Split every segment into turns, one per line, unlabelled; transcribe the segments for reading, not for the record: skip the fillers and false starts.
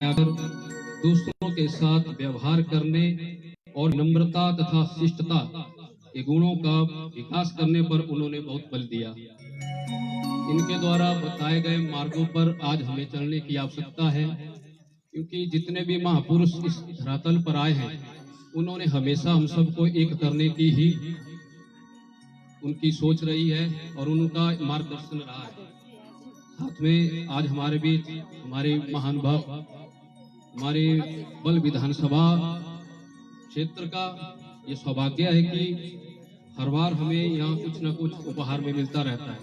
अगर दूसरों के साथ व्यवहार करने और नम्रता तथा शिष्टता के गुणों का विकास करने पर उन्होंने बहुत बल दिया। इनके द्वारा बताए गए मार्गों पर आज हमें चलने की आवश्यकता है, क्योंकि जितने भी महापुरुष इस धरातल पर आए हैं, उन्होंने हमेशा हम सबको एक करने की ही उनकी सोच रही है और उनका मार्गदर्शन रहा है। साथ में आज हमारे बीच हमारे महानुभाव हमारे बल विधानसभा क्षेत्र का ये सौभाग्य है कि हर बार हमें यहाँ कुछ न कुछ उपहार में मिलता रहता है।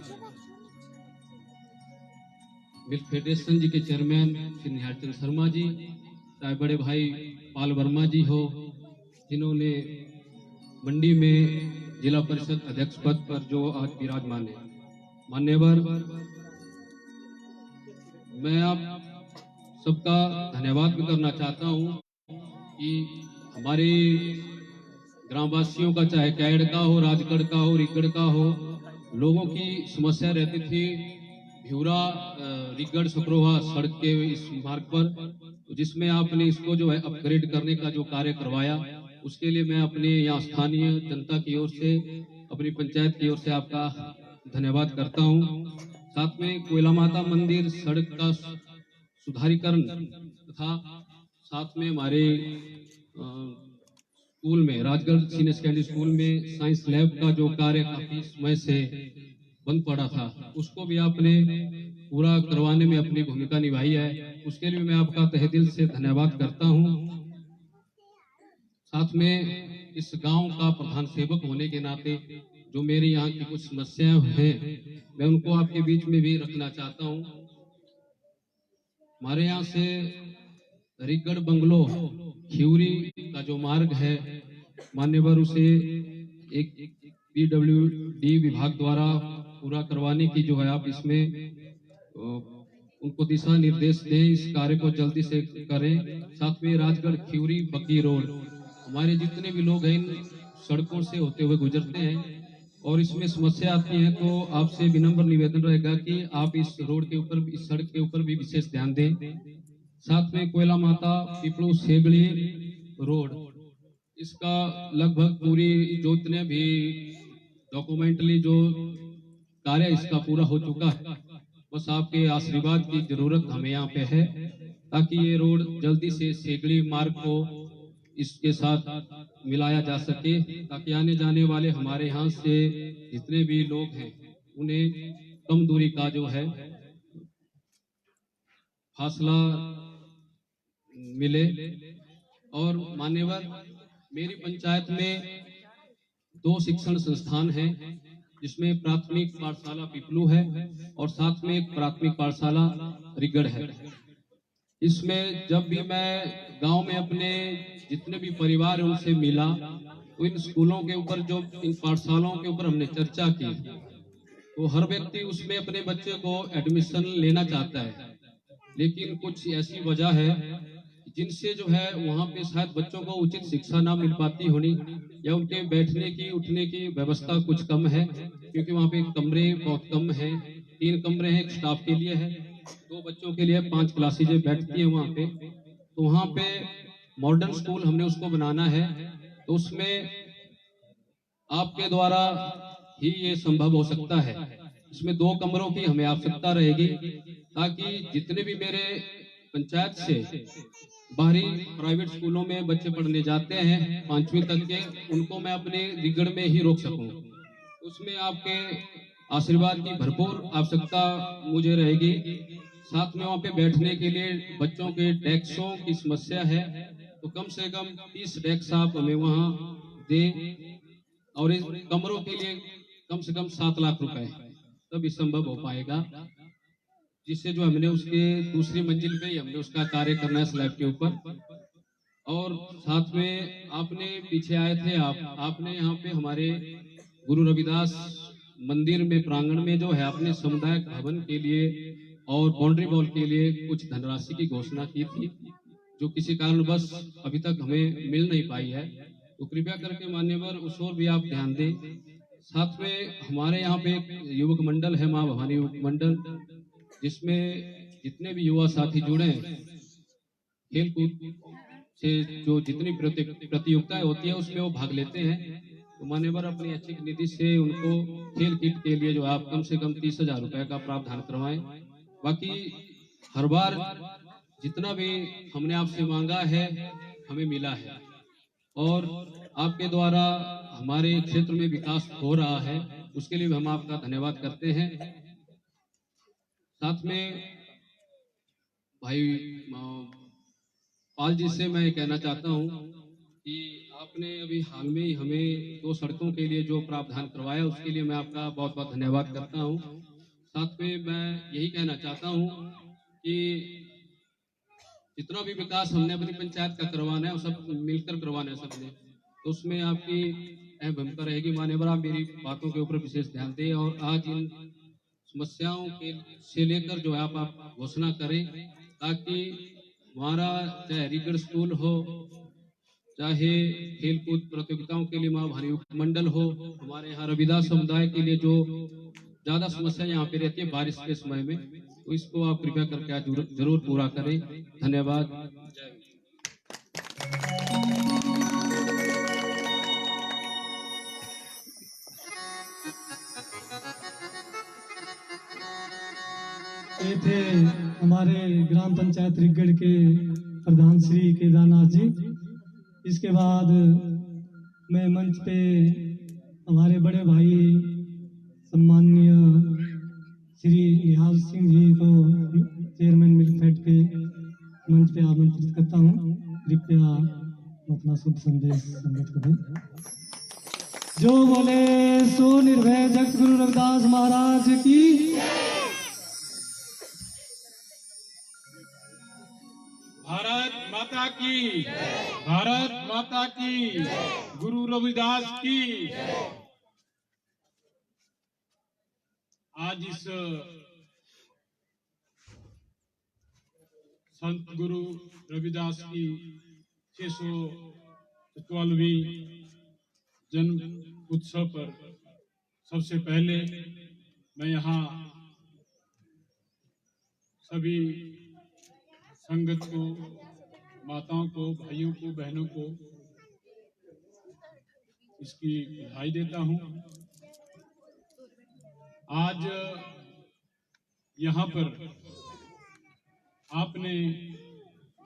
मिल्क फेडरेशन जी के चेयरमैन श्री निहाल चंद शर्मा जी, चाहे बड़े भाई पाल वर्मा जी हो, जिन्होंने मंडी में जिला परिषद अध्यक्ष पद पर जो आज विराजमान है। मान्यवर, मैं आप सबका धन्यवाद भी करना चाहता हूँ कि हमारे ग्रामवासियों का, चाहे कैड का हो, राजगढ़ का हो, रिगढ़ का हो, लोगों की समस्या रहती थी भिवरा रिगढ़ सकरोहा सड़क के इस मार्ग पर, जिसमें आपने इसको जो है अपग्रेड करने का जो कार्य करवाया, उसके लिए मैं अपने यहाँ स्थानीय जनता की ओर से, अपनी पंचायत की ओर से आपका धन्यवाद करता हूँ। साथ में कोयला माता मंदिर सड़क का सुधारीकरण तथा साथ में हमारे स्कूल में, राजगढ़ सीनियर सेकेंडरी स्कूल में साइंस लैब का जो कार्य काफी समय से बंद पड़ा था, उसको भी आपने पूरा करवाने में अपनी भूमिका निभाई है। उसके लिए मैं आपका तहे दिल से धन्यवाद करता हूं। साथ में इस गांव का प्रधान सेवक होने के नाते जो मेरी यहाँ की कुछ समस्याएं हैं, मैं उनको आपके बीच में भी रखना चाहता हूं। हमारे यहाँ से रिगढ़ बंगलो खिवरी का जो मार्ग है, मान्यवर, उसे एक PWD विभाग द्वारा पूरा करवाने की जो है आप इसमें उनको दिशा निर्देश दें, इस कार्य को जल्दी से करें। साथ में राजगढ़ खिवरी बग्गी रोड, हमारे जितने भी लोग हैं इन सड़कों से होते हुए गुजरते हैं और इसमें समस्या आती है, तो आपसे विनम्र निवेदन रहेगा कि आप इस रोड के ऊपर, इस सड़क के ऊपर भी विशेष ध्यान दें। साथ में कोयला माता पिपलू सेगड़ी रोड, इसका लगभग पूरी जो इतने भी डॉक्यूमेंटली जो कार्य इसका पूरा हो चुका है, बस आपके आशीर्वाद की जरूरत हमें यहाँ पे है, ताकि ये रोड जल्दी से सेगड़ी मार्ग को इसके साथ मिलाया जा सके, ताकि आने जाने वाले हमारे यहाँ से जितने भी लोग हैं उन्हें कम दूरी का जो है फासला मिले। और मान्यवर, मेरी पंचायत में 2 शिक्षण संस्थान हैं, जिसमें प्राथमिक पाठशाला पिपलू है और साथ में एक प्राथमिक पाठशाला रिगढ़ है। इसमें जब भी मैं गांव में अपने जितने भी परिवार हैं उनसे मिला, तो इन स्कूलों के ऊपर, जो इन पाठशालाओं के ऊपर हमने चर्चा की, तो हर व्यक्ति उसमें अपने बच्चे को एडमिशन लेना चाहता है, लेकिन कुछ ऐसी वजह है जिनसे जो है वहाँ पे शायद बच्चों को उचित शिक्षा ना मिल पाती होनी, या उनके बैठने की उठने की व्यवस्था कुछ कम है, क्योंकि वहाँ पे कमरे बहुत कम हैं। 3 कमरे हैं, एक स्टाफ के लिए है, 2 बच्चों के लिए, 5 क्लासेज बैठती है वहाँ पे। तो वहाँ पे मॉडर्न स्कूल हमने उसको बनाना है, तो उसमें आपके द्वारा ही ये संभव हो सकता है। इसमें 2 कमरों की हमें आवश्यकता रहेगी, ताकि जितने भी मेरे पंचायत से बाहरी प्राइवेट स्कूलों में बच्चे पढ़ने जाते हैं 5वीं तक के, उनको मैं अपने रिगढ़ में ही रोक सकूं। उसमें आपके आशीर्वाद की भरपूर आवश्यकता मुझे रहेगी। साथ में वहाँ पे बैठने के लिए बच्चों के डेस्कों की समस्या है, तो कम से कम 30 डेस्क आप हमें वहाँ दें, और इन कमरों के लिए कम से कम 7 लाख रुपए, तभी संभव हो पाएगा, जिससे जो हमने उसके दूसरी मंजिल पे ही हमने उसका कार्य करना है स्लैब के ऊपर। और साथ में आपने पीछे आए थे, आपने यहाँ पे हमारे गुरु रविदास मंदिर में प्रांगण में जो है आपने समुदाय भवन के लिए और बाउंड्री वॉल के लिए कुछ धनराशि की घोषणा की थी, जो किसी कारणवश अभी तक हमें मिल नहीं पाई है, तो कृपया करके मान्यवर उस ओर भी आप ध्यान दें। साथ में हमारे यहाँ पे एक युवक मंडल है, माँ भवानी युवक मंडल, जिसमें जितने भी युवा साथी जुड़े हैं, खेल कूद से जो जितनी प्रतियोगिताएं होती है उसमें वो भाग लेते हैं। तो मान्यवर अपनी अच्छी निधि से उनको खेल किट के लिए जो आप कम से कम 30,000 रुपए का प्रावधान करवाएं। बाकी हर बार जितना भी हमने आपसे मांगा है हमें मिला है, और आपके द्वारा हमारे क्षेत्र में विकास हो रहा है, उसके लिए भी हम आपका धन्यवाद करते हैं। साथ में भाई पाल जी से मैं कहना चाहता हूं कि आपने अभी हाल में ही हमें 2 सड़कों के लिए जो प्रावधान करवाया उसके लिए मैं आपका बहुत बहुत धन्यवाद करता हूं। साथ में मैं यही कहना चाहता हूं कि जितना भी विकास हमने अपनी पंचायत का करवाना है वो सब मिलकर करवाना है सबने, तो उसमें आपकी अहम भूमिका रहेगी। मान्यवर आप मेरी बातों के ऊपर विशेष ध्यान दें और आज इन समस्याओं के से लेकर जो है आप घोषणा करें, ताकि हमारा चाहे हरिगढ़ स्कूल हो, चाहे खेलकूद प्रतियोगिताओं के लिए माँ भारी मंडल हो, हमारे यहाँ रविदास समुदाय के लिए जो ज्यादा समस्या यहाँ पे रहती है बारिश के समय में, तो इसको आप कृपया करके आज जरूर पूरा करें। धन्यवाद।
ये थे हमारे ग्राम पंचायत रिगढ़ के प्रधान श्री केदारनाथ जी। इसके बाद मैं मंच पे हमारे बड़े भाई सम्माननीय श्री निहाल सिंह जी को चेयरमैन मिल्कफेड के मंच पे आमंत्रित करता हूँ। कृपया अपना शुभ संदेश संगत को दें। जो बोले सो निर्भय जगत गुरु रविदास महाराज की।
भारत माता की, भारत माता की, गुरु रविदास की। आज इस संत गुरु रविदास की 644वीं जन्म उत्सव पर सबसे पहले मैं यहाँ सभी संगत को, माताओं को, भाइयों को, बहनों को इसकी बधाई देता हूं। आज यहाँ पर आपने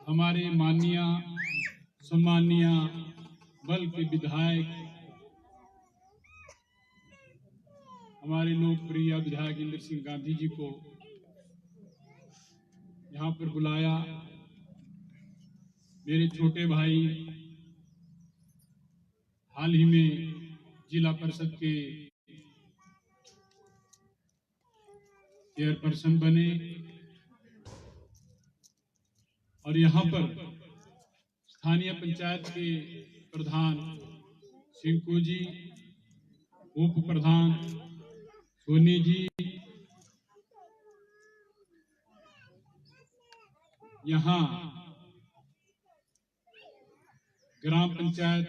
हमारे माननीय सम्माननीय बल के विधायक, हमारे लोकप्रिय विधायक इंद्र सिंह गांधी जी को यहाँ पर बुलाया। मेरे छोटे भाई हाल ही में जिला परिषद के चेयरपर्सन बने, और यहाँ पर स्थानीय पंचायत के प्रधान सिंकू जी, उप प्रधान सोनी जी, यहाँ ग्राम पंचायत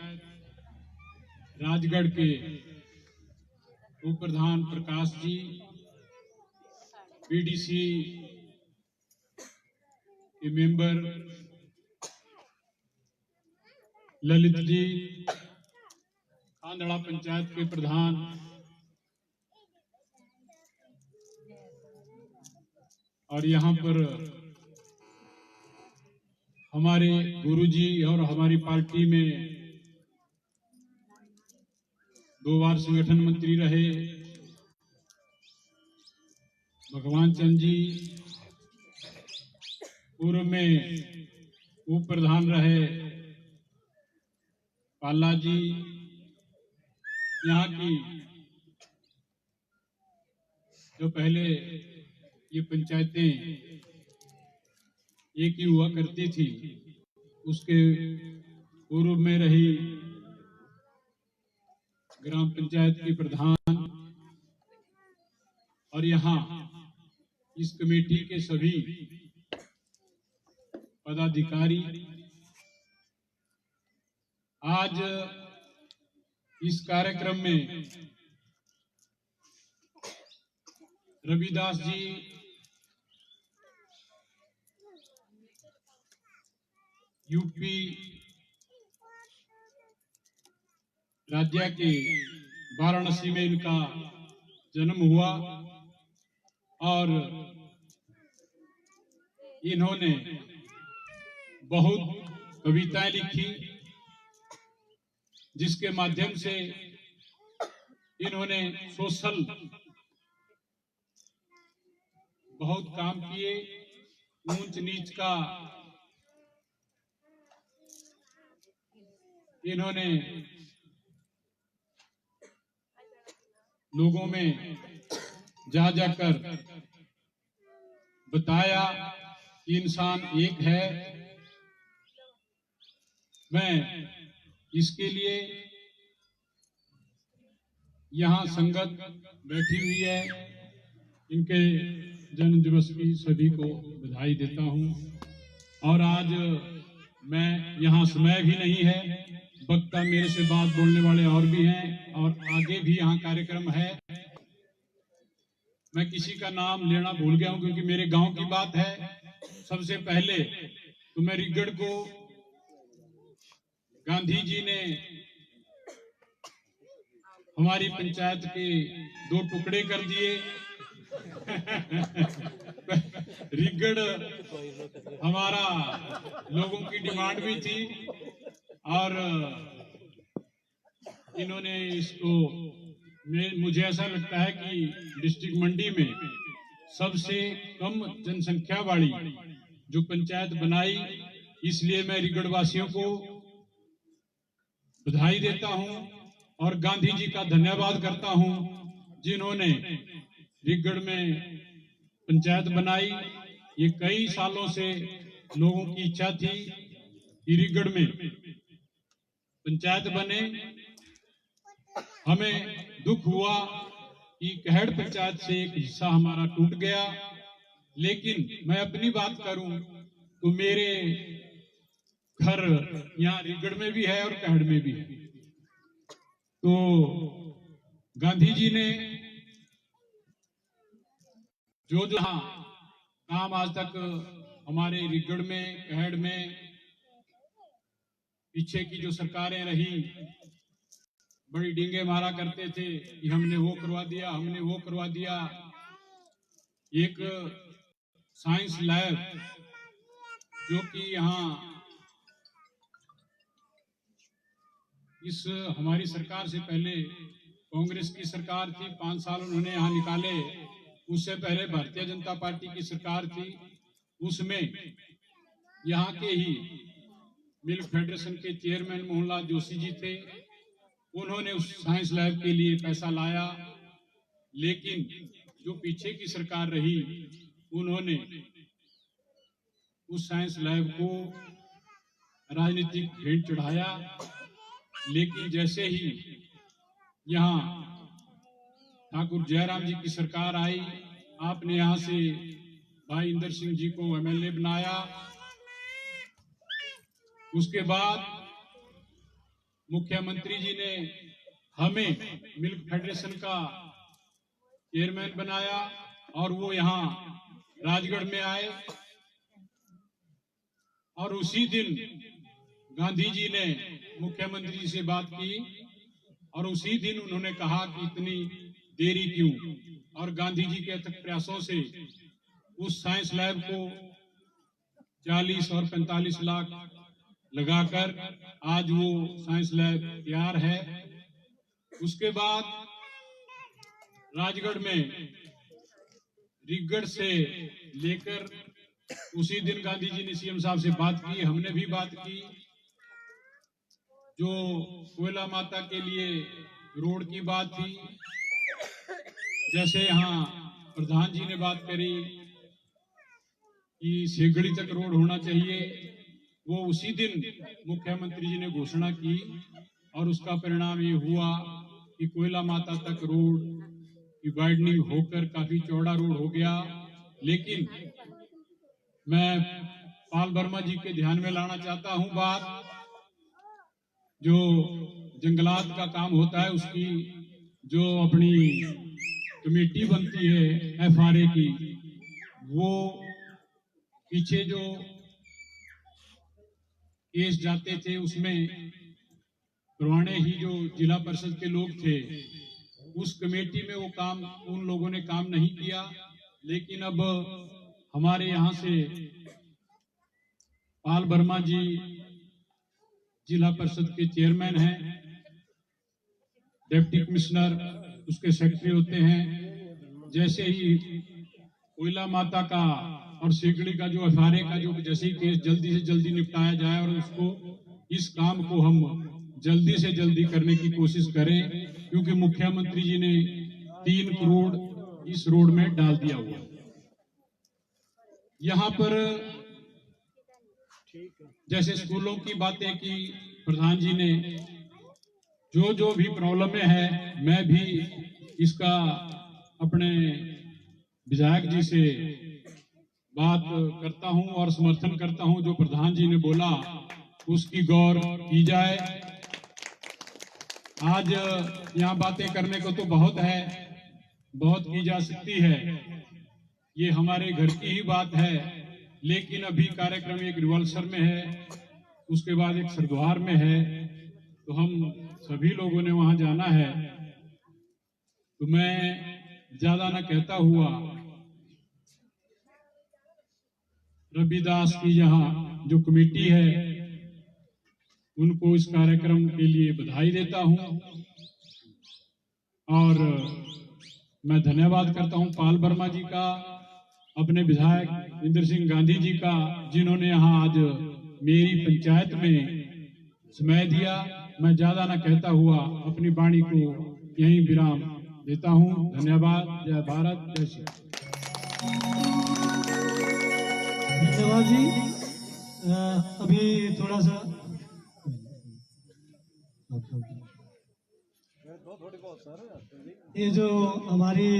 राजगढ़ के उप प्रधान प्रकाश जी, बीडीसी के मेंबर ललित जी, खांदड़ा पंचायत के प्रधान और यहाँ पर हमारे गुरुजी और हमारी पार्टी में 2 बार संगठन मंत्री रहे भगवान चंद जी, पूर्व में उप प्रधान रहे पाला जी। यहाँ की जो पहले ये पंचायतें एक ही हुआ करती थी, उसके पूर्व में रही ग्राम पंचायत की प्रधान, और यहाँ इस कमेटी के सभी पदाधिकारी आज इस कार्यक्रम में रविदास जी यूपी राज्य के वाराणसी में इनका जन्म हुआ और इन्होंने बहुत कविताएं लिखी, जिसके माध्यम से इन्होंने सोशल बहुत काम किए। ऊंच नीच का इन्होंने लोगों में जा जाकर बताया कि इंसान एक है। मैं इसके लिए यहाँ संगत बैठी हुई है, इनके जन्म दिवस की सभी को बधाई देता हूँ। और आज मैं यहाँ समय भी नहीं है, वक्ता मेरे से बात बोलने वाले और भी हैं और आगे भी यहाँ कार्यक्रम है। मैं किसी का नाम लेना भूल गया हूँ क्योंकि मेरे गांव की बात है। सबसे पहले तो मैं रिगड़ को गांधी जी ने हमारी पंचायत के 2 टुकड़े कर दिए। रिगड़ हमारा लोगों की डिमांड भी थी और इन्होंने इसको, मुझे ऐसा लगता है कि डिस्ट्रिक्ट मंडी में सबसे कम जनसंख्या वाली जो पंचायत बनाई, इसलिए मैं रिगड़ वासियों को बधाई देता हूं और गांधी जी का धन्यवाद करता हूं जिन्होंने रिगड़ में पंचायत बनाई। ये कई सालों से लोगों की इच्छा थी कि रिगड़ में पंचायत बने। हमें दुख हुआ कि कहड़ पंचायत से एक हिस्सा हमारा टूट गया, लेकिन मैं अपनी बात करूं तो मेरे घर यहाँ रिगड़ में भी है और कहड़ में भी है। तो गांधी जी ने जो जो काम आज तक हमारे रिगड़ में, कहड़ में पीछे की जो सरकारें रही, बड़ी डींगे मारा करते थे कि हमने वो करवा दिया, हमने वो करवा दिया। एक साइंस लैब जो कि यहाँ इस हमारी सरकार से पहले कांग्रेस की सरकार थी, 5 साल उन्होंने यहाँ निकाले। उससे पहले भारतीय जनता पार्टी की सरकार थी, उसमें यहाँ के ही मिल्क फेडरेशन के चेयरमैन मोहनलाल जोशी जी थे। उन्होंने उस साइंस लैब के लिए पैसा लाया, लेकिन जो पीछे की सरकार रही उन्होंने उस साइंस लैब को राजनीतिक भेंट चढ़ाया। लेकिन जैसे ही यहाँ ठाकुर जयराम जी की सरकार आई, आपने यहाँ से भाई इंदर सिंह जी को एमएलए बनाया। उसके बाद मुख्यमंत्री जी ने हमें मिल्क फेडरेशन का चेयरमैन बनाया और वो यहाँ राजगढ़ में आए और उसी दिन गांधी जी ने मुख्यमंत्री जी से बात की और उसी दिन उन्होंने कहा कि इतनी देरी क्यों, और गांधी जी के अथक प्रयासों से उस साइंस लैब को 40 और 45 लाख लगाकर आज वो साइंस लैब तैयार है। उसके बाद राजगढ़ में रिगड़ से लेकर उसी दिन गांधी जी ने सीएम साहब से बात की, हमने भी बात की। जो कोयला माता के लिए रोड की बात थी, जैसे यहाँ प्रधान जी ने बात करी कि सेगड़ी तक रोड होना चाहिए, वो उसी दिन मुख्यमंत्री जी ने घोषणा की और उसका परिणाम ये हुआ कि कोयला माता तक रोड की वाइडनिंग होकर काफी चौड़ा रोड हो गया। लेकिन मैं पाल वर्मा जी के ध्यान में लाना चाहता हूं बात, जो जंगलात का काम होता है उसकी जो अपनी कमेटी बनती है एफआरए की, वो पीछे जो केस जाते थे उसमें पुराने ही जो जिला परिषद के लोग थे उस कमेटी में वो काम उन लोगों ने काम नहीं किया। लेकिन अब हमारे यहाँ से पाल वर्मा जी जिला परिषद के चेयरमैन हैं, डिप्टी कमिश्नर उसके सेक्रेटरी होते हैं। जैसे ही कोयला माता का और सेकड़ी का जो अखाड़े का जो जैसे ही केस जल्दी से जल्दी निपटाया जाए और उसको इस काम को हम जल्दी से जल्दी करने की कोशिश करें, क्योंकि मुख्यमंत्री जी ने 3 करोड़ इस रोड में डाल दिया हुआ है। यहाँ पर जैसे स्कूलों की बातें की प्रधान जी ने, जो भी प्रॉब्लम है मैं भी इसका अपने विधायक जी से बात करता हूं और समर्थन करता हूं। जो प्रधान जी ने बोला उसकी गौर की जाए। आज यहाँ बातें करने को तो बहुत है, बहुत की जा सकती है, ये हमारे घर की ही बात है। लेकिन अभी कार्यक्रम एक रिवॉल्सर में है, उसके बाद एक सरद्वार में है, तो हम सभी लोगों ने वहां जाना है। तो मैं ज्यादा न कहता हुआ रविदास की यहाँ जो कमेटी है उनको इस कार्यक्रम के लिए बधाई देता हूं और मैं धन्यवाद करता हूं पाल वर्मा जी का, अपने विधायक इंद्र सिंह गांधी जी का, जिन्होंने यहाँ आज मेरी पंचायत में समय दिया। मैं ज्यादा न कहता हुआ अपनी वाणी को यहीं विराम देता हूं। धन्यवाद। जय भारत, जय श्री
धन्यवाद जी। अभी थोड़ा सा ये जो हमारी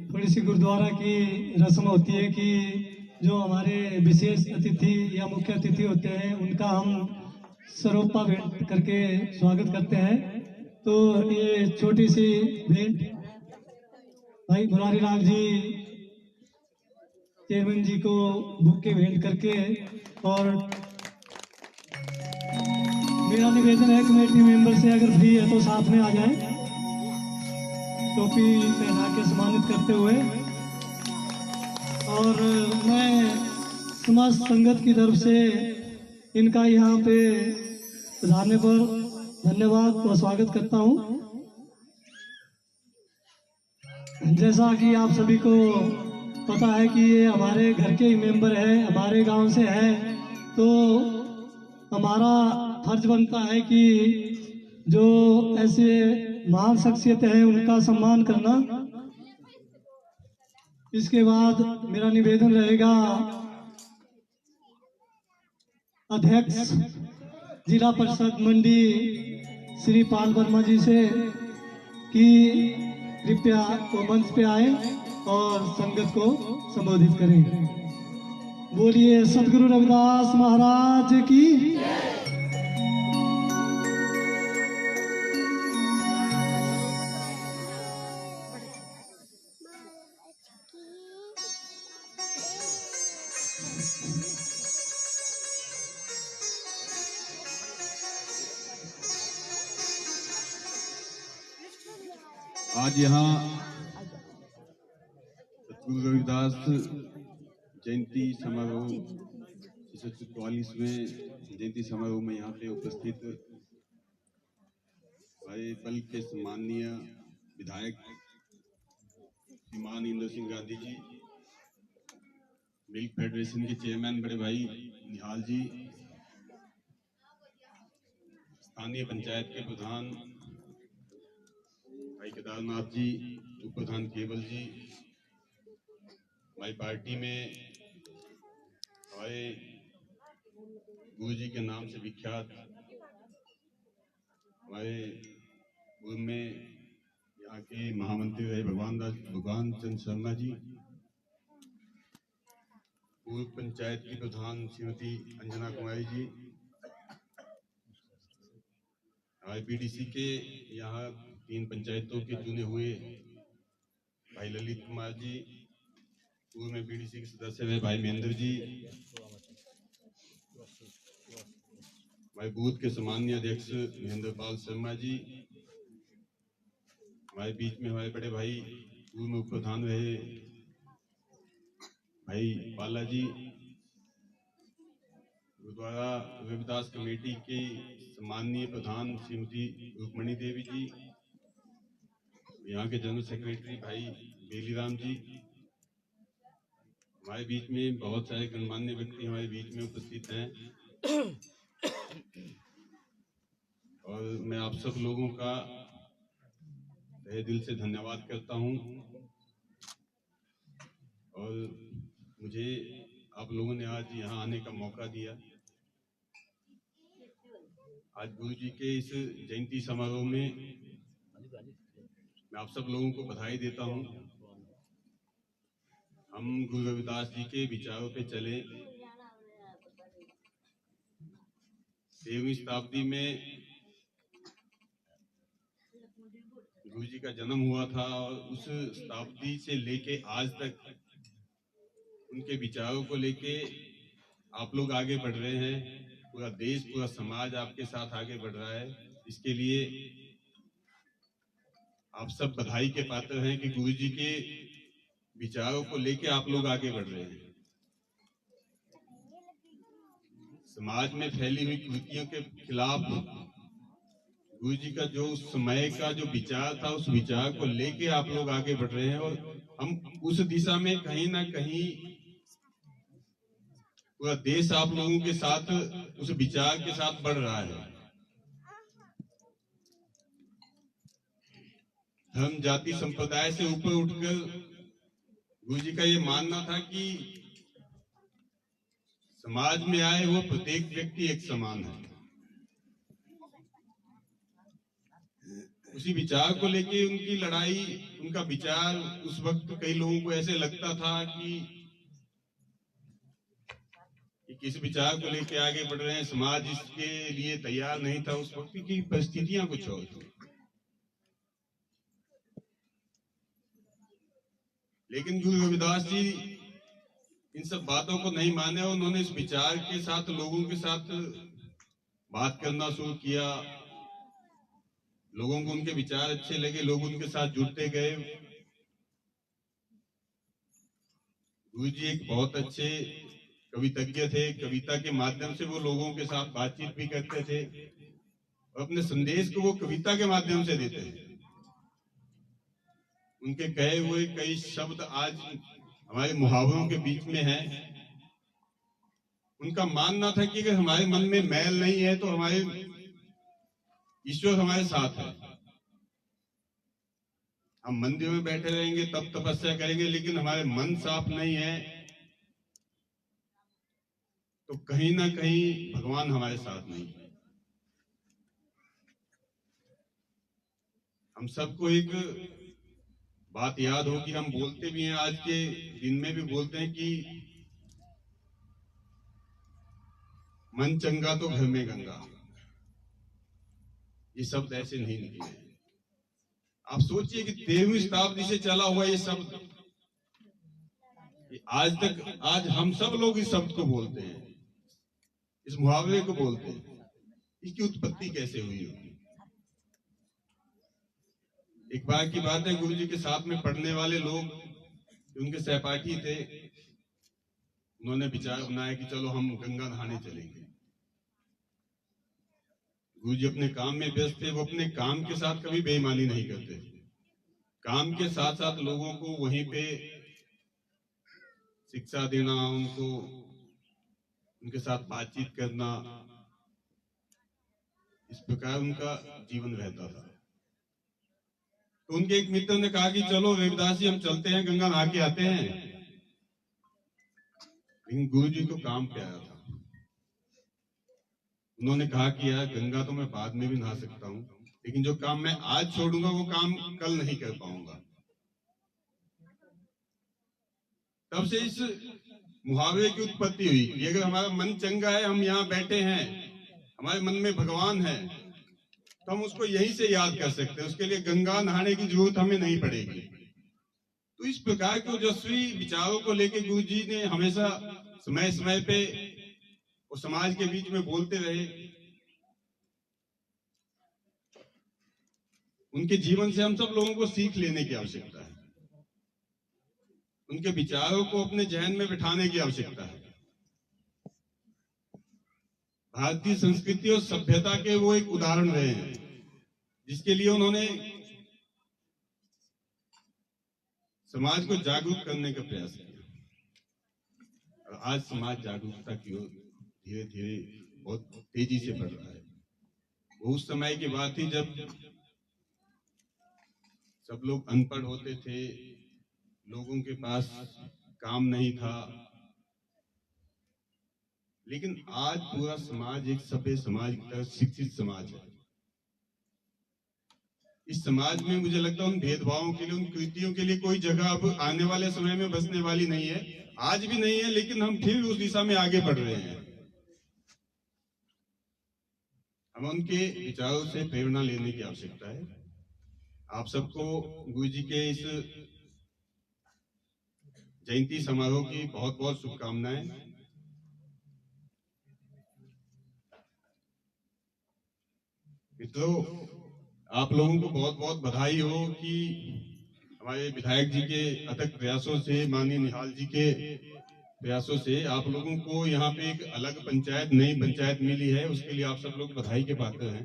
थोड़ी सी गुरुद्वारा की रस्म होती है कि जो हमारे विशेष अतिथि या मुख्य अतिथि होते हैं उनका हम सरोपा भेंट करके स्वागत करते हैं। तो ये छोटी सी भेंट भाई मुरारी लाल जी चेयरमैन जी को बुके भेंट करके, और मेरा निवेदन है कमेटी मेंबर से अगर फ्री है तो साथ में आ जाए, टोपी पहना के सम्मानित करते हुए। और मैं समाज संगत की तरफ से इनका यहाँ पे पधारने पर धन्यवाद और स्वागत करता हूँ। जैसा कि आप सभी को पता है कि ये हमारे घर के ही मेंबर है, हमारे गांव से है, तो हमारा फर्ज बनता है कि जो ऐसे महान शख्सियत है उनका सम्मान करना। इसके बाद मेरा निवेदन रहेगा अध्यक्ष जिला परिषद मंडी श्री पाल वर्मा जी से कि कृपया वो मंच पे आए और संगत को संबोधित करें। बोलिए सदगुरु रविदास महाराज की।
आज यहाँ सतगुरु रविदास जयंती समारोह 644वें जयंती समारोह में यहाँ पे उपस्थित हमारे बल के सम्माननीय विधायक श्रीमान इंद्र सिंह गांधी जी, मिल्क फेडरेशन के चेयरमैन बड़े भाई निहाल जी, स्थानीय पंचायत के प्रधान भाई केदारनाथ जी, उप प्रधान केवल जी, हमारी पार्टी में हमारे गुरु जी के नाम से विख्यात हमारे गुरु में यहाँ के महामंत्री रहे भगवान चंद्र शर्मा जी, पूर्व पंचायत की प्रधान श्रीमती अंजना कुमारी जी, हमारे बीडीसी के यहाँ 3 पंचायतों के चुने हुए भाई ललित कुमार जी, पूर्व में बीडीसी के सदस्य रहे भाई महेंद्र जी, हमारे बूथ के सम्मानीय अध्यक्ष महेंद्र पाल शर्मा जी, हमारे बीच में हमारे बड़े भाई पूर्व में उप प्रधान रहे भाई बाला जी, गुरुद्वारा रविदास कमेटी के सम्मानीय प्रधान श्रीमती रुक्मणी देवी जी, यहाँ के जनरल सेक्रेटरी भाई बेलीराम जी, हमारे बीच में बहुत सारे गणमान्य व्यक्ति हमारे बीच में उपस्थित हैं और मैं आप सब लोगों का तहे दिल से धन्यवाद करता हूं और मुझे आप लोगों ने आज यहाँ आने का मौका दिया। आज गुरु जी के इस जयंती समारोह में मैं आप सब लोगों को बधाई देता हूं। हम गुरु रविदास जी के विचारों पे चले। 13वीं शताब्दी में गुरु जी का जन्म हुआ था और उस शताब्दी से लेके आज तक उनके विचारों को लेके आप लोग आगे बढ़ रहे हैं। पूरा देश, पूरा समाज आपके साथ आगे बढ़ रहा है। इसके लिए आप सब बधाई के पात्र हैं कि गुरु जी के विचारों को लेके आप लोग आगे बढ़ रहे हैं। समाज में फैली हुई कुरीतियों के खिलाफ गुरु जी का जो उस समय का जो विचार था, उस विचार को लेके आप लोग आगे बढ़ रहे हैं और हम उस दिशा में कहीं ना कहीं पूरा देश आप लोगों के साथ उस विचार के साथ बढ़ रहा है। धर्म, जाति, संप्रदाय से ऊपर उठकर गुरु जी का ये मानना था कि समाज में आए वो प्रत्येक व्यक्ति एक समान है। उसी विचार को लेके उनकी लड़ाई, उनका विचार उस वक्त कई लोगों को ऐसे लगता था कि किस विचार को लेके आगे बढ़ रहे हैं, समाज इसके लिए तैयार नहीं था। उस वक्त की परिस्थितियां कुछ और थी। लेकिन गुरु रविदास जी इन सब बातों को नहीं माने और उन्होंने इस विचार के साथ लोगों के साथ बात करना शुरू किया। लोगों को उनके विचार अच्छे लगे, लोग उनके साथ जुड़ते गए। गुरु जी एक बहुत अच्छे कवितज्ञ थे। कविता के माध्यम से वो लोगों के साथ बातचीत भी करते थे और अपने संदेश को वो कविता के माध्यम से देते थे। उनके कहे हुए कई शब्द आज हमारे मुहावरों के बीच में हैं। उनका मानना था कि अगर हमारे मन में मैल नहीं है तो हमारे ईश्वर हमारे साथ है। हम मंदिर में बैठे रहेंगे, तब तपस्या करेंगे, लेकिन हमारे मन साफ नहीं है तो कहीं ना कहीं भगवान हमारे साथ नहीं है। हम सबको एक बात याद हो कि हम बोलते भी हैं, आज के दिन में भी बोलते हैं कि मन चंगा तो घर में गंगा। ये शब्द ऐसे नहीं निकले। आप सोचिए कि 13वीं शताब्दी से चला हुआ ये शब्द आज तक, आज हम सब लोग इस शब्द को बोलते हैं, इस मुहावरे को बोलते हैं। इसकी उत्पत्ति कैसे हुई होगी? एक बार की बात है, गुरु जी के साथ में पढ़ने वाले लोग, उनके सहपाठी थे, उन्होंने विचार बनाया कि चलो हम गंगा नहाने चलेंगे। गुरु जी अपने काम में व्यस्त थे। वो अपने काम के साथ कभी बेईमानी नहीं करते। काम के साथ साथ लोगों को वहीं पे शिक्षा देना, उनको उनके साथ बातचीत करना, इस प्रकार उनका जीवन रहता था। तो उनके एक मित्र ने कहा कि चलो रविदास जी हम चलते हैं, गंगा नहा के आते हैं। लेकिन गुरु जी को काम पे आया था। उन्होंने कहा कि यार गंगा तो मैं बाद में भी नहा सकता हूं, लेकिन जो काम मैं आज छोड़ूंगा वो काम कल नहीं कर पाऊंगा। तब से इस मुहावरे की उत्पत्ति हुई कि अगर हमारा मन चंगा है, हम यहाँ बैठे हैं, हमारे मन में भगवान है, तो हम उसको यहीं से याद कर सकते हैं। उसके लिए गंगा नहाने की जरूरत हमें नहीं पड़ेगी। तो इस प्रकार के ओजस्वी विचारों को लेकर गुरु जी ने हमेशा समय समय पे वो समाज के बीच में बोलते रहे। उनके जीवन से हम सब लोगों को सीख लेने की आवश्यकता है, उनके विचारों को अपने जहन में बिठाने की आवश्यकता है। भारतीय संस्कृति और सभ्यता के वो एक उदाहरण रहे हैं, जिसके लिए उन्होंने समाज को जागरूक करने का प्रयास किया। और आज समाज जागरूकता की ओर धीरे धीरे बहुत तेजी से बढ़ रहा है। वो उस समय की बात थी जब सब लोग अनपढ़ होते थे, लोगों के पास काम नहीं था, लेकिन आज पूरा समाज एक सभ्य समाज की तरह शिक्षित समाज है। इस समाज में मुझे लगता है उन भेदभावों के लिए, उन कृतियों के लिए कोई जगह अब आने वाले समय में बसने वाली नहीं है, आज भी नहीं है, लेकिन हम फिर उस दिशा में आगे बढ़ रहे हैं। हम उनके विचारों से प्रेरणा लेने की आवश्यकता है। आप सबको गुरु जी के इस जयंती समारोह की बहुत बहुत शुभकामनाएं। मित्रों, आप लोगों को बहुत बहुत बधाई हो कि हमारे विधायक जी के अथक प्रयासों से, माननीय निहाल जी के प्रयासों से आप लोगों को यहाँ पे एक अलग पंचायत, नई पंचायत मिली है। उसके लिए आप सब लोग बधाई के पात्र हैं।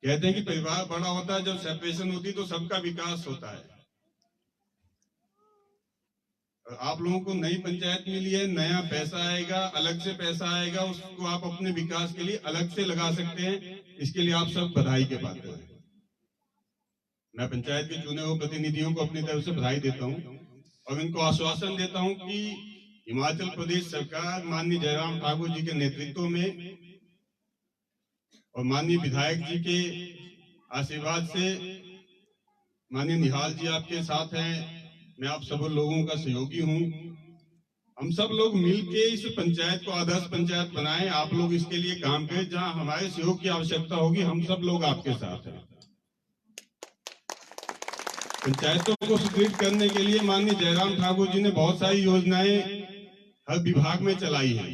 कहते हैं कि परिवार बड़ा होता है, जब सेपरेशन होती है तो सबका विकास होता है। और आप लोगों को नई पंचायत मिली है, नया पैसा आएगा, अलग से पैसा आएगा, उसको आप अपने विकास के लिए अलग से लगा सकते हैं। इसके लिए आप सब बधाई के पात्र हैं। मैं पंचायत के चुने हुए प्रतिनिधियों को अपनी तरफ से बधाई देता हूं और इनको आश्वासन देता हूं कि हिमाचल प्रदेश सरकार माननीय जयराम ठाकुर जी के नेतृत्व में और माननीय विधायक जी के आशीर्वाद से, माननीय निहाल जी आपके साथ हैं, मैं आप सब लोगों का सहयोगी हूं। हम सब लोग मिलके इस पंचायत को आदर्श पंचायत बनाएं। आप लोग इसके लिए काम करें। जहां हमारे सहयोग की आवश्यकता होगी, हम सब लोग आपके साथ हैं। पंचायतों को सुदृढ़ करने के लिए माननीय जयराम ठाकुर जी ने बहुत सारी योजनाएं हर विभाग में चलाई हैं।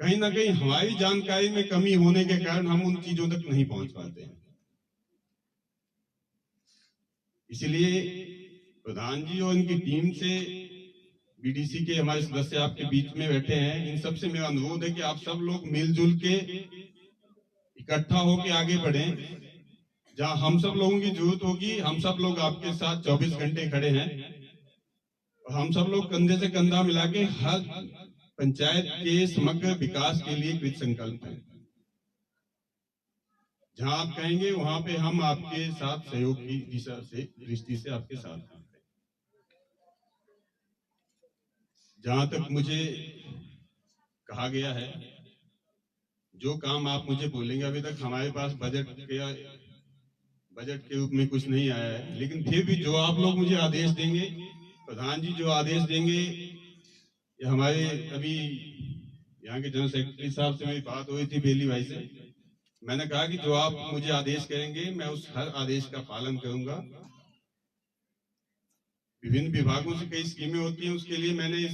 कहीं ना कहीं हमारी जानकारी में कमी होने के कारण हम उन चीजों तक नहीं पहुंच पाते हैं। इसलिए प्रधान जी और इनकी टीम से, बीडीसी के हमारे सदस्य आपके बीच में बैठे हैं, इन सबसे मेरा अनुरोध है कि आप सब लोग मिलजुल के इकट्ठा होकर आगे बढ़ें। जहां हम सब लोगों की जरूरत होगी, हम सब लोग आपके साथ 24 घंटे खड़े हैं और हम सब लोग कंधे से कंधा मिला के हर पंचायत के समग्र विकास के लिए कृत संकल्प हैं। जहां आप कहेंगे वहां पे हम आपके साथ सहयोग की दिशा से, दृष्टि से आपके साथ हैं। जहां तक मुझे कहा गया है, जो काम आप मुझे बोलेंगे, अभी तक हमारे पास बजट के रूप में कुछ नहीं आया है, लेकिन फिर भी जो आप लोग मुझे आदेश देंगे, प्रधान जी जो आदेश देंगे, या हमारे अभी यहाँ के जनरल सेक्रेटरी साहब से मेरी बात हुई थी, बेली भाई से, मैंने कहा कि जो आप मुझे आदेश करेंगे मैं उस हर आदेश का पालन करूंगा। विभिन्न विभागों से कई स्कीमें होती हैं, उसके लिए मैंने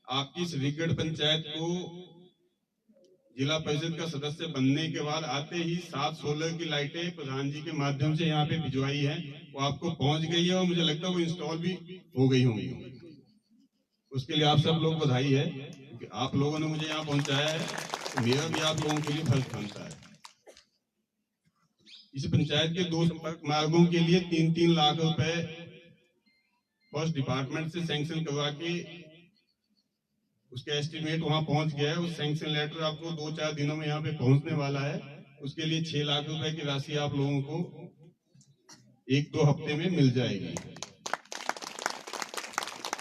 आपकी इस रिगड़ पंचायत को जिला परिषद का सदस्य बनने के बाद आते ही 7 सोलर की लाइटें प्रधान जी के माध्यम से यहाँ पे भिजवाई हैं। वो आपको पहुंच गई है और मुझे लगता है वो इंस्टॉल भी हो गई होंगी। उसके लिए आप सब लोग बधाई है, क्योंकि आप लोगों ने मुझे यहाँ पहुंचाया है, तो मेरा भी आप लोगों के लिए फर्ज बनता है। इस पंचायत के 2 संपर्क मार्गों के लिए 3-3 लाख रुपए फर्स्ट डिपार्टमेंट से सैंक्शन करवा के उसका एस्टिमेट वहां पहुंच गया है। उस सैंक्शन लेटर आपको 2-4 दिनों में यहाँ पे पहुंचने वाला है। उसके लिए 6 लाख रुपए की राशि आप लोगों को 1-2 हफ्ते में मिल जाएगी।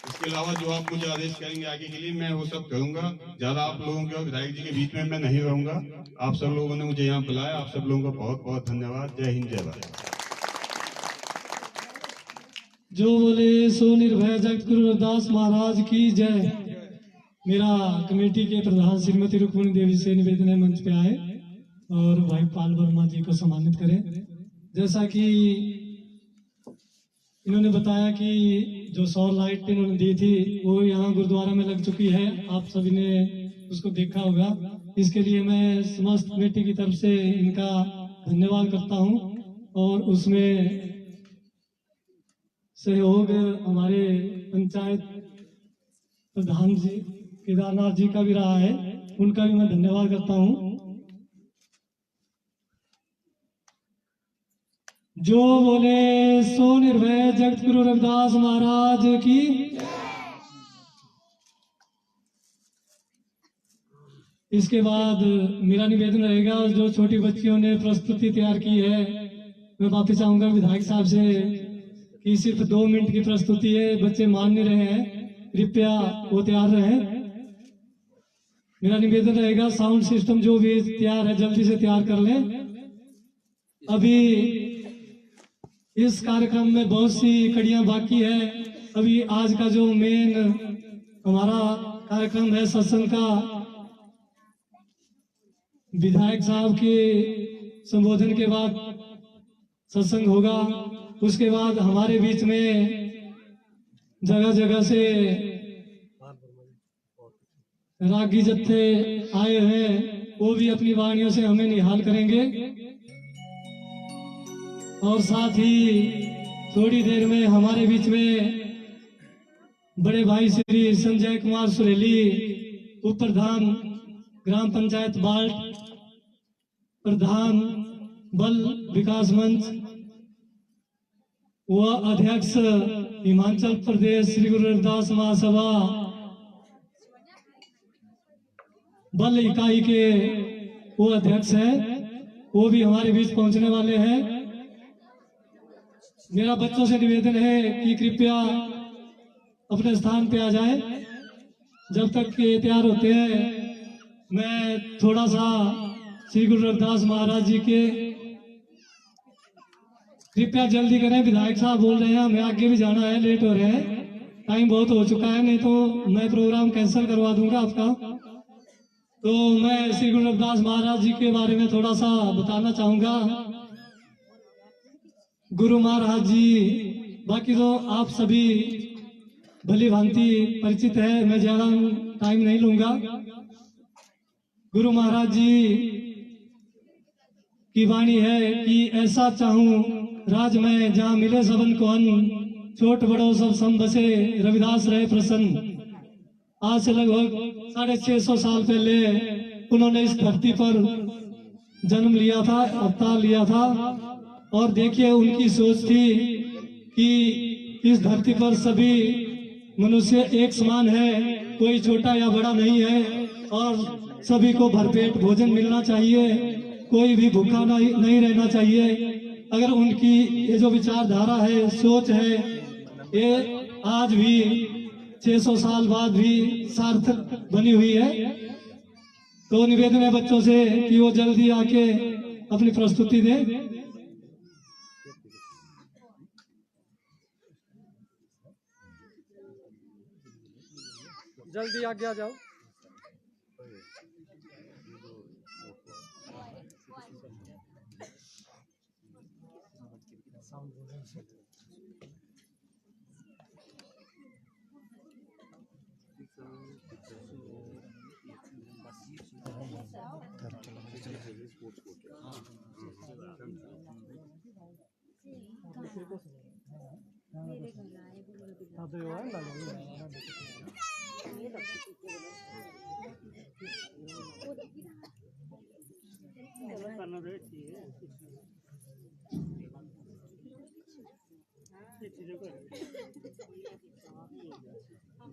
इसके अलावा जो आप मुझे आदेश करेंगे आगे के लिए, मैं वो सब करूंगा। ज्यादा आप लोगों के और विधायक जी के बीच में मैं नहीं रहूंगा। आप सब लोगों ने मुझे यहाँ बुलाया, आप सब लोगों का बहुत बहुत धन्यवाद। जय हिंद, जय भारत।
जो बोले सो निर्भय जगत गुरु रविदास महाराज की जय। मेरा कमेटी के प्रधान श्रीमती रुक्मिणी देवी से निवेदन है मंच पे आए और भाई पाल वर्मा जी को सम्मानित करें। जैसा कि इन्होंने बताया कि जो सौर लाइट इन्होंने दी थी वो यहाँ गुरुद्वारा में लग चुकी है, आप सभी ने उसको देखा होगा। इसके लिए मैं समस्त कमेटी की तरफ से इनका धन्यवाद करता हूँ। और उसमें सहयोग हमारे पंचायत प्रधान जी केदारनाथ जी का भी रहा है, उनका भी मैं धन्यवाद करता हूँ। जो बोले सो निर्भय जगत गुरु रविदास महाराज की। इसके बाद मेरा निवेदन रहेगा, जो छोटी बच्चियों ने प्रस्तुति तैयार की है, मैं माफी चाहूंगा विधायक साहब से कि सिर्फ 2 मिनट की प्रस्तुति है, बच्चे मान नहीं रहे हैं, कृपया वो तैयार रहे। मेरा निवेदन रहेगा साउंड सिस्टम जो भी तैयार है जल्दी से तैयार कर लें। अभी इस कार्यक्रम में बहुत सी कड़ियां बाकी है। अभी आज का जो मेन हमारा कार्यक्रम है सत्संग का, विधायक साहब के संबोधन के बाद सत्संग होगा। उसके बाद हमारे बीच में जगह जगह से रागी जत्थे आए हैं, वो भी अपनी वाणियों से हमें निहाल करेंगे। और साथ ही थोड़ी देर में हमारे बीच में बड़े भाई श्री संजय कुमार सुरेली, उप प्रधान ग्राम पंचायत बाल्ट, प्रधान बल विकास मंच व अध्यक्ष हिमाचल प्रदेश श्री गुरु रविदास महासभा बल इकाई के वो अध्यक्ष है, वो भी हमारे बीच पहुंचने वाले हैं। मेरा बच्चों से निवेदन है कि कृपया अपने स्थान पे आ जाए। जब तक ये तैयार होते हैं, मैं थोड़ा सा श्री गुरु रविदास महाराज जी के, कृपया जल्दी करें, विधायक साहब बोल रहे हैं, हमें आगे भी जाना है, लेट हो रहे हैं, टाइम बहुत हो चुका है, नहीं तो मैं प्रोग्राम कैंसिल करवा दूंगा आपका। तो मैं श्री गुरु रविदास महाराज जी के बारे में थोड़ा सा बताना चाहूंगा। गुरु महाराज जी बाकी तो आप सभी भली भांति परिचित है, मैं ज्यादा टाइम नहीं लूंगा। गुरु महाराज जी की वाणी है कि ऐसा चाहूं राज में जहां मिले सबन को अन्न, छोट बड़ो सब सम बसे रविदास रहे प्रसन्न। आज से लगभग 650 साल पहले उन्होंने इस धरती पर जन्म लिया था, अवतार लिया था। और देखिए उनकी सोच थी कि इस धरती पर सभी मनुष्य एक समान है, कोई छोटा या बड़ा नहीं है, और सभी को भरपेट भोजन मिलना चाहिए, कोई भी भूखा नहीं रहना चाहिए। अगर उनकी ये जो विचारधारा है, सोच है, ये आज भी 600 साल बाद भी सार्थक बनी हुई है। तो निवेदन है बच्चों से कि वो जल्दी आके अपनी प्रस्तुति दें।
जल्दी आगे आ जाओ।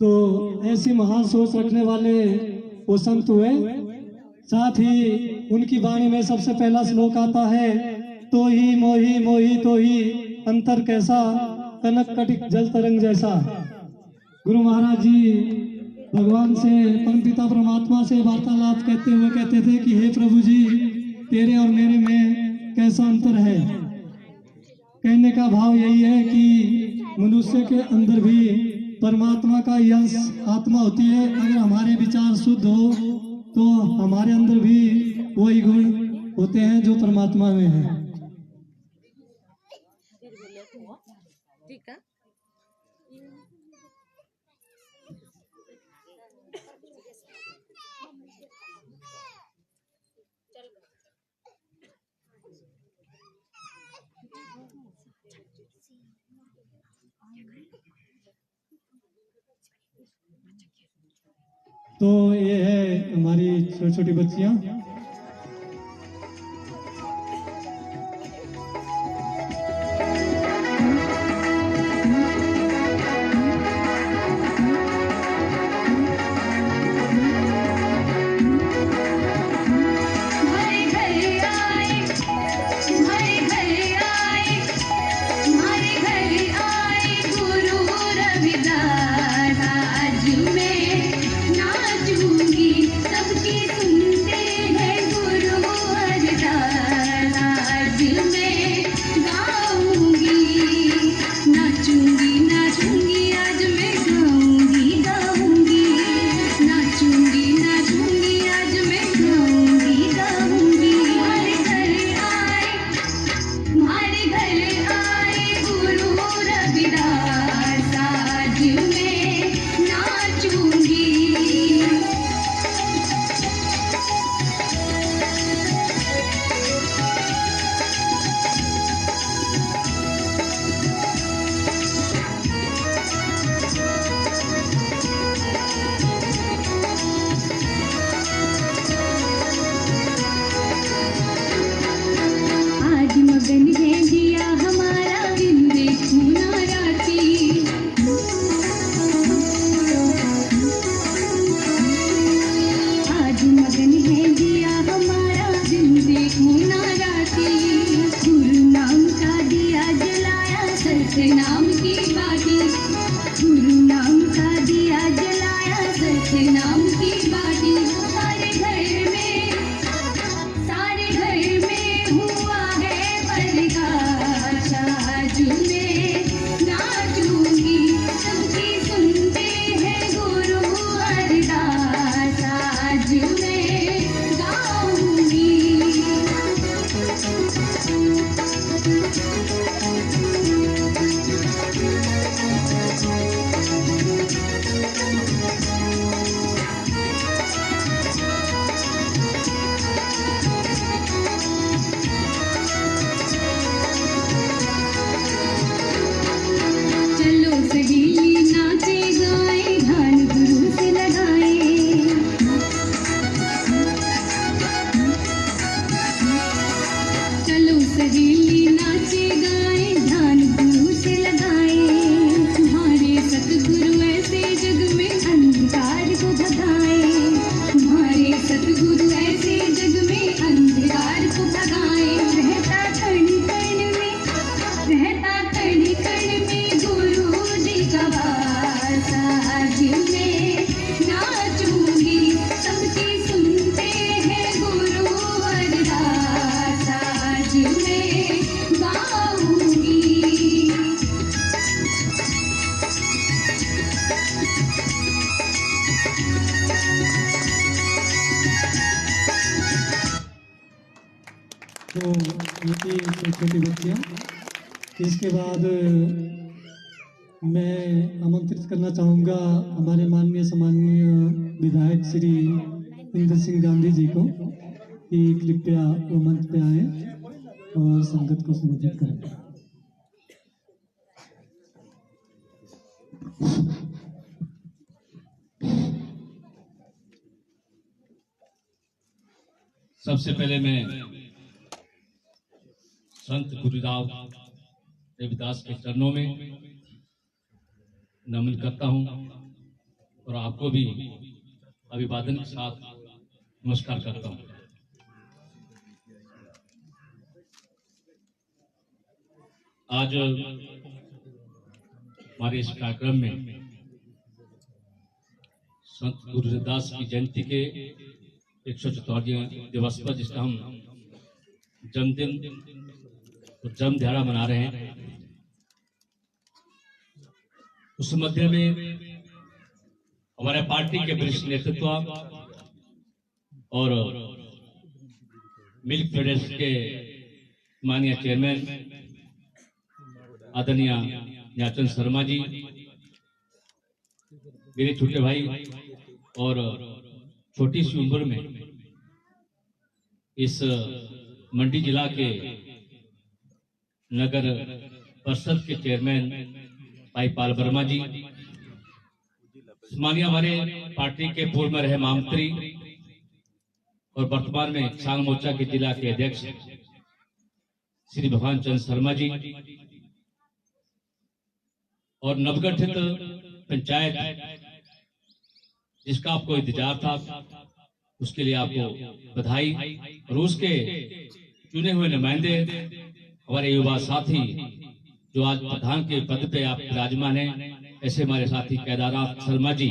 तो ऐसी महान सोच रखने वाले वो संत हुए। साथ ही उनकी वाणी में सबसे पहला श्लोक आता है, तो ही मोही मोही तो ही अंतर कैसा, कनक कटिक जल तरंग जैसा। गुरु महाराज जी भगवान से, परमपिता परमात्मा से वार्तालाप करते हुए कहते थे कि हे प्रभु जी, तेरे और मेरे में कैसा अंतर है। कहने का भाव यही है कि मनुष्य के अंदर भी परमात्मा का यश आत्मा होती है। अगर हमारे विचार शुद्ध हो तो हमारे अंदर भी वही गुण होते हैं जो परमात्मा में है।
ठीक है।
तो ये है हमारी छोटी छोटी बच्चियां।
हमारे घर आए, हमारे घर आए, हमारे घर आए गुरु रविदास। आज मैं नाचूंगी, सबकी सुनते हैं गुरु हरिदास। आज मैं गाऊंगी, नाचूंगी नाचूंगी, आज मैं गाऊंगी गाऊंगी, नाचूंगी नाचूंगी, आज मैं गाऊंगी गाऊंगी। हमारे घर आए, हमारे घर आए गुरु रविदास। आज मैं नाचूंगी। आज मगन है दिया हमारा दिन देखो ना राती। आज मगन है दिया हमारा दिन देखो ना राती। गुरु नाम का दिया जलाया, सत नाम की बाती। गुरु नाम का दिया जलाया, सत नाम की बाती। सारे घर में, सारे घर में हुआ है प्रकाश। आज मैं नाचूंगी, सबकी सुनते हैं गुरु हरिदास। आज मैं गाऊंगी। चलो सहेली नाचे गाए, ध्यान गुरु से लगाए। चलो सहेली नाचे गाए, ध्यान गुरु से लगाए। तुम्हारे सतगुरु ऐसे जग में अंधकार को भगाए। तुम्हारे सतगुरु ऐसे जग में अंधकार को भगाए। रहता कण कण में, रहता कण कण में गुरु जी का वास। आज मैं नाचूंगी, सबकी सुनते हैं गुरु हरिदास। आज मैं गाऊंगी।
तो ये थी छोटी छोटी बच्चियां। इसके बाद मैं आमंत्रित करना चाहूँगा हमारे माननीय सम्माननीय विधायक श्री इंद्र सिंह गांधी जी को कि कृपया वो मंच पे आए और संगत को संबोधित करें।
सबसे पहले मैं संत गुरुराव रविदास के चरणों में नमन करता हूं और आपको भी अभिवादन के साथ नमस्कार करता हूं। आज हमारे इस कार्यक्रम में संत गुरु रविदास की जयंती के 174वें दिवस पर, जिसका हम जन्मदिन और जन्म दिहाड़ा मना रहे हैं, उस मध्य में हमारे पार्टी के वरिष्ठ नेतृत्व और मिल्क फेडरेशन के माननीय चेयरमैन आदरणीय न्याचंद शर्मा जी, मेरे छोटे भाई और छोटी सी उम्र में इस मंडी जिला के नगर परिषद के चेयरमैन भाई पाल वर्मा जी, माननीय हमारे पार्टी के पूर्व में रहे महामंत्री और वर्तमान में किसान मोर्चा के जिला के अध्यक्ष श्री भगवान चंद्र शर्मा जी और नवगठित पंचायत जिसका आपको इंतजार था, उसके लिए आपको बधाई। और उसके चुने हुए नुमाइंदे हमारे युवा साथी जो आज प्रधान के पद पे आप विराजमान हैं, ऐसे हमारे साथी केदारनाथ शर्मा जी,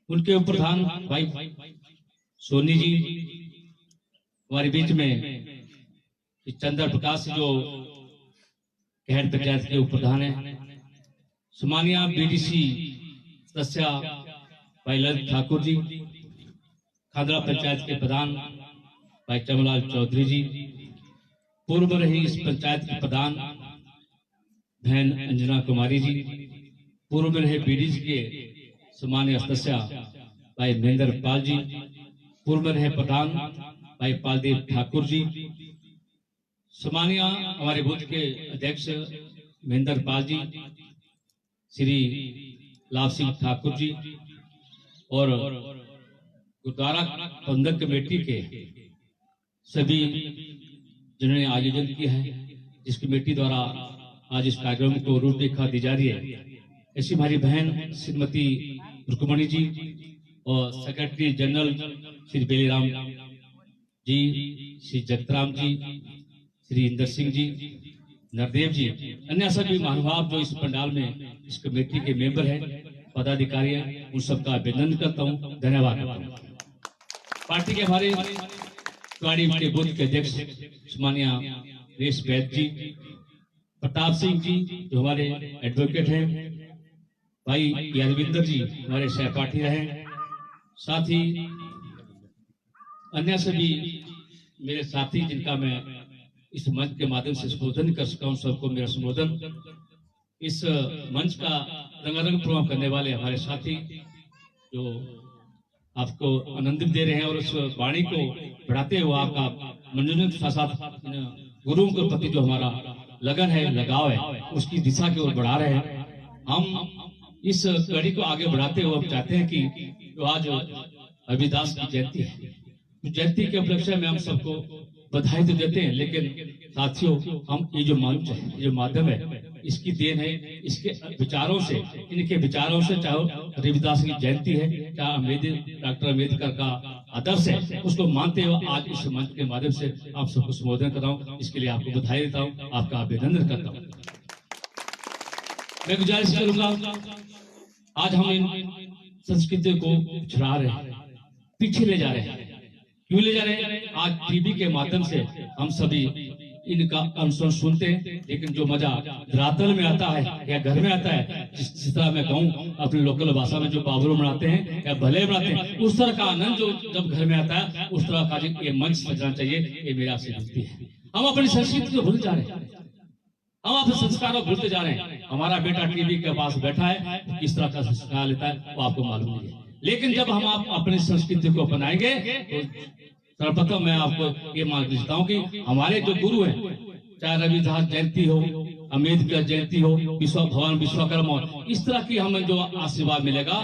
उनके उप प्रधान भाई सोनी जी, हमारे बीच में चंद्र प्रकाश जो कहर पंचायत के उप प्रधान है, सुमानिया बीडीसी सदस्य भाई ललित ठाकुर जी, खादरा पंचायत के प्रधान भाई चमलाल चौधरी जी, पूर्व रही इस पंचायत के प्रधान बहन अंजना कुमारी जी, पूर्व में रहे बीडीसी के सम्मानीय सदस्य भाई महेंद्र पाल जी, पूर्व में रहे प्रधान भाई पालदेव ठाकुर जी, सम्मानीय हमारे बूथ के अध्यक्ष महेंद्र पाल जी, श्री लाभ सिंह ठाकुर जी और गुरुद्वारा प्रबंधक कमेटी के सभी जिन्होंने आयोजन किया है, जिस कमेटी द्वारा आज इस कार्यक्रम को रूपरेखा दी जा रही है, ऐसी हमारी बहन श्रीमती रुक्मणी जी और सेक्रेटरी जनरल श्री बेलीराम जी, श्री जगतराम जी, श्री इंदर सिंह जी, नरदेव जी, अन्य सभी महानुभाव जो इस पंडाल में इस कमेटी के मेंबर हैं, पदाधिकारी हैं, उन सबका अभिनंदन करता हूँ, धन्यवाद करता हूँ। पार्टी के हमारे गाड़ी के बूथ के अध्यक्ष सुमानिया रेश वैद जी, प्रताप सिंह जी जो हमारे एडवोकेट हैं, भाई यादविंदर जी हमारे सहपाठी रहे, साथ ही अन्य सभी मेरे साथी जिनका मैं इस मंच के माध्यम से संबोधन कर सका हूं, सबको मेरा संबोधन। इस मंच का रंगारंग प्रोग्राम करने वाले हमारे साथी जो आपको आनंदित दे रहे हैं और उस वाणी को बढ़ाते हुए आपका मनोरंजन के साथ गुरुओं के प्रति जो हमारा लगन है, लगाव है, उसकी दिशा की ओर बढ़ा रहे हैं। हम इस कड़ी को आगे बढ़ाते हुए हम चाहते हैं कि जो आज रविदास की जयंती है, जयंती के उपलक्ष्य में हम सबको बधाई तो देते हैं, लेकिन साथियों हम ये जो मंच है, ये जो माध्यम है, इसकी देन है, इसके विचारों से, इनके विचारों से, चाहे रविदास की जयंती है, चाहे डॉक्टर अम्बेडकर का आदर्श है, उसको मानते हुए आज इस मंच के माध्यम से आप सबको संबोधन कर रहा हूँ। इसके लिए आपको बधाई देता हूँ, आपका अभिनंदन करता हूँ। मैं गुजारिश करूंगा, आज हम इन संस्कृति को छुड़ा रहे हैं, पीछे ले जा रहे हैं। क्यों ले जा रहे हैं? आज टीवी के माध्यम से हम सभी इनका अनुसरण सुनते हैं, लेकिन जो मजा धरातल में आता है या घर में आता है, जिस तरह मैं कहूँ अपनी लोकल भाषा में जो बाबरू बनाते हैं या भले बनाते हैं, उस तरह का आनंद जो जब घर में आता है, उस तरह का ये मंच सजना चाहिए। ये मेरा आपसे विनती है। हम अपनी संस्कृति को भूल जा रहे हैं, हम अपने संस्कारों को भूलते जा रहे हैं। हमारा बेटा टीवी के पास बैठा है, किस तरह का संस्कार लेता है वो आपको मालूम नहीं है, लेकिन जब हम आप अपनी संस्कृति को अपनाएंगे तो सर्वप्रथम मैं आपको ये मान देता हूँ कि हमारे जो गुरु हैं, चाहे रविदास जयंती हो, अम्बेडकर जयंती हो, भगवान विश्वकर्मा हो, इस तरह की हमें जो आशीर्वाद मिलेगा,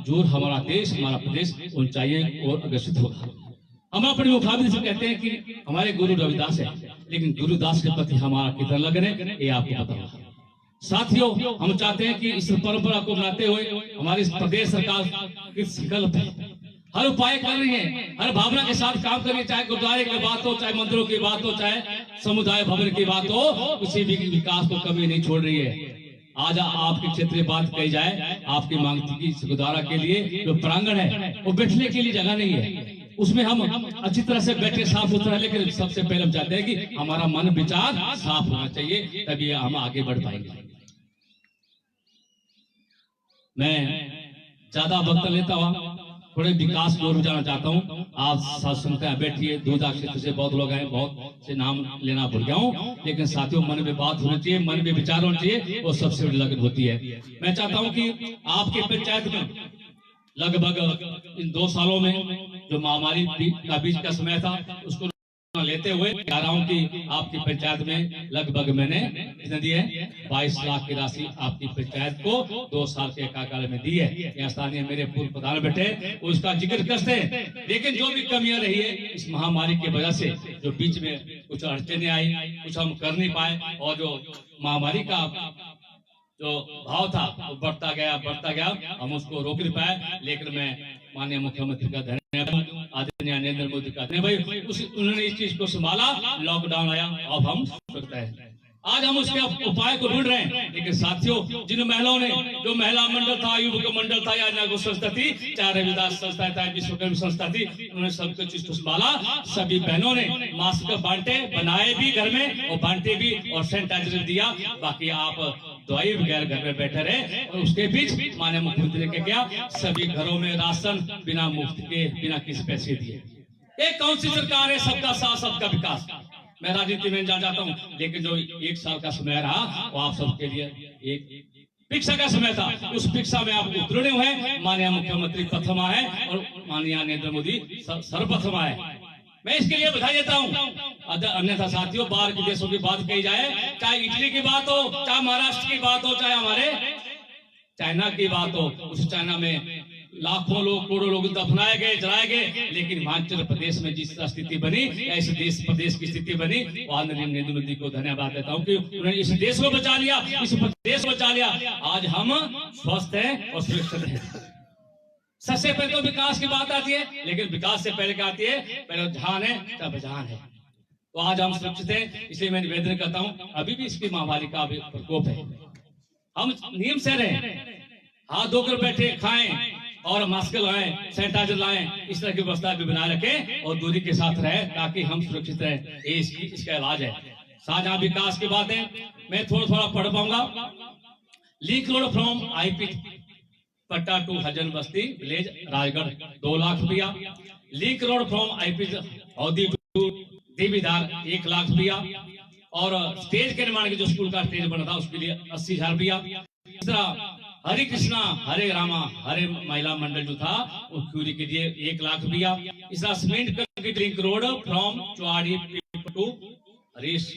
जो हमारा देश, हमारा प्रदेश ऊंचाइयों और अग्रसित होगा। हम अपने मुखाबिल से कहते हैं कि हमारे गुरु रविदास है, लेकिन गुरुदास के प्रति हमारा कितना लगन है ये आपको पता होगा। साथियों, हम चाहते हैं कि इस परंपरा को बनाते हुए हमारी प्रदेश सरकार किस संकल्प है, हर उपाय कर रही है, हर भावना के साथ काम कर रही है, चाहे गुरुद्वारे की बात हो, चाहे मंदिरों की बात हो, चाहे समुदाय भवन की बात हो, किसी भी विकास को कमी नहीं छोड़ रही है। आज आपके क्षेत्र में बात कही जाए, आपकी मांग थी कि गुरुद्वारा के लिए जो प्रांगण है वो बैठने के लिए जगह नहीं है, उसमें हम अच्छी तरह से बैठे साफ सुथरा, लेकिन सबसे पहले हम चाहते हैं कि हमारा मन विचार साफ होना चाहिए, तभी हम आगे बढ़ पाएंगे। मैं ज्यादा वक्त लेता हुआ थोड़े विकास की ओर जाना चाहता हूँ। आप साथ सुनते हैं, बैठिए। दूधा क्षेत्र से बहुत लोग हैं, बहुत से नाम लेना भूल गया हूँ, लेकिन साथियों मन में बात होनी चाहिए, मन में विचार होना चाहिए, वो सबसे बड़ी लगन होती है। मैं चाहता हूँ कि आपके पंचायत में लगभग इन 2 सालों में जो महामारी का बीच का समय था, उसको लेते हुए कह रहा हूं कि आपकी पंचायत में लगभग मैंने कितने दिए 22 लाख की राशि आपकी पंचायत को 2 साल के कार्यकाल में दी है। यहाँ स्थानीय मेरे पूर्व प्रधान बैठे उसका जिक्र करते हैं। लेकिन जो भी कमियां रही है इस महामारी की वजह से, जो बीच में कुछ अड़चने आई, कुछ हम कर नहीं पाए और जो महामारी का जो भाव था वो बढ़ता गया, हम उसको रोक नहीं पाए। लेकिन मैं माननीय मुख्यमंत्री का धन्यवाद, आदरणीय नरेंद्र मोदी का धन्यवाद, उन्होंने इस चीज को संभाला, लॉकडाउन आया, अब हम सकते हैं। आज हम उसके उपाय को ढूंढ रहे हैं। लेकिन साथियों, जिन महिलाओं ने, जो महिला मंडल था, युवक मंडल था या नागरिक संस्था थी, चाहे रविदास संस्था था, विश्वकर्म संस्था थी, उन्होंने सबको चीज को संभाला। सभी बहनों ने मास्क बांटे, बनाए भी घर में और बांटे भी और सैनिटाइजर दिया। बाकी आप दवाई बगैर घर में बैठे रहे। और उसके बीच माननीय मुख्यमंत्री ने किया, सभी घरों में राशन बिना मुफ्त के, बिना किसी पैसे दिए। एक कौन सी सरकार है? सबका साथ, सबका विकास। मैं राजनीति में जा जाता हूँ, लेकिन जो 1 साल का समय रहा वो आप सबके लिए एक परीक्षा का समय था। उस परीक्षा में आप उत्तीर्ण हुए हैं। माननीय मुख्यमंत्री प्रथम आए और माननीय नरेंद्र मोदी सर्वप्रथम आए। मैं इसके लिए बधाई देता हूँ। अन्यथा साथियों, बाहर के देशों की बात कही जाए, चाहे इटली की बात हो, चाहे महाराष्ट्र की बात हो, चाहे हमारे चाइना की बात हो, उस चाइना में लाखों लोग, करोड़ों लोग दफनाए गए, जलाए गए। लेकिन हिमाचल प्रदेश में जिस स्थिति बनी या इस देश प्रदेश की स्थिति बनी, वहां नरेंद्र मोदी को धन्यवाद देता हूँ कि उन्होंने इस देश को बचा लिया, इस प्रदेश को बचा लिया। आज हम स्वस्थ हैं और सुरक्षित हैं। सबसे पहले तो विकास की बात आती है, लेकिन विकास से पहले क्या आती है? पहले ध्यान है तब जान है। तो आज हम सुरक्षित हैं, इसलिए मैं निवेदन करता हूँ, अभी भी इसकी महामारी का प्रकोप है, हम नियम से रहें, हाथ धोकर बैठे, खाएं और मास्क लगाएं, सैनिटाइजर लाएं, इस तरह की व्यवस्था भी बनाए रखें और दूरी के साथ रहें ताकि हम सुरक्षित रहें। ये इसका इलाज है। शाहजहां विकास की बात है, मैं थोड़ा पढ़ पाऊंगा। लिंक रोड फ्रॉम आईपी पट्टा टू हजन बस्ती विलेज राजगढ़ 2 लाख रुपया। लिंक रोड फ्रॉम आईपी हौदी टू देवीदार 1 लाख रुपया। और स्टेज के निर्माण के जो स्कूल का स्टेज बना था उसके लिए 80,000 रुपया। तीसरा हरे कृष्णा हरे रामा हरे महिला मंडल जो था उसके लिए 1 लाख रुपया। इसका cement concrete link road from चौहाड़ी टू हरीश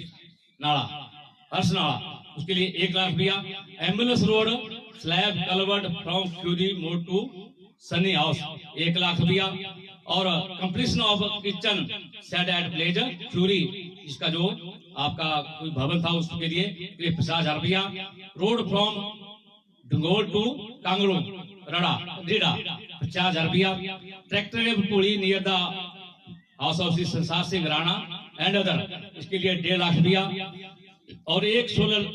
नाला हर्ष नाला उसके लिए 1 लाख रुपया। Ambulance road slab culvert from क्यूरी मोड टू सनी हाउस 1 लाख रुपया। और completion of kitchen set at village क्यूरी, इसका जो आपका कोई भवन था उसके लिए 50,000 रुपया। रोड फ्रॉम डंगोर टू कांगड़ू रड़ा 50,000 रुपया। Tractor pulley near the house of संसार सिंह राणा एंड अदर, इसके लिए 1.5 लाख रुपया। और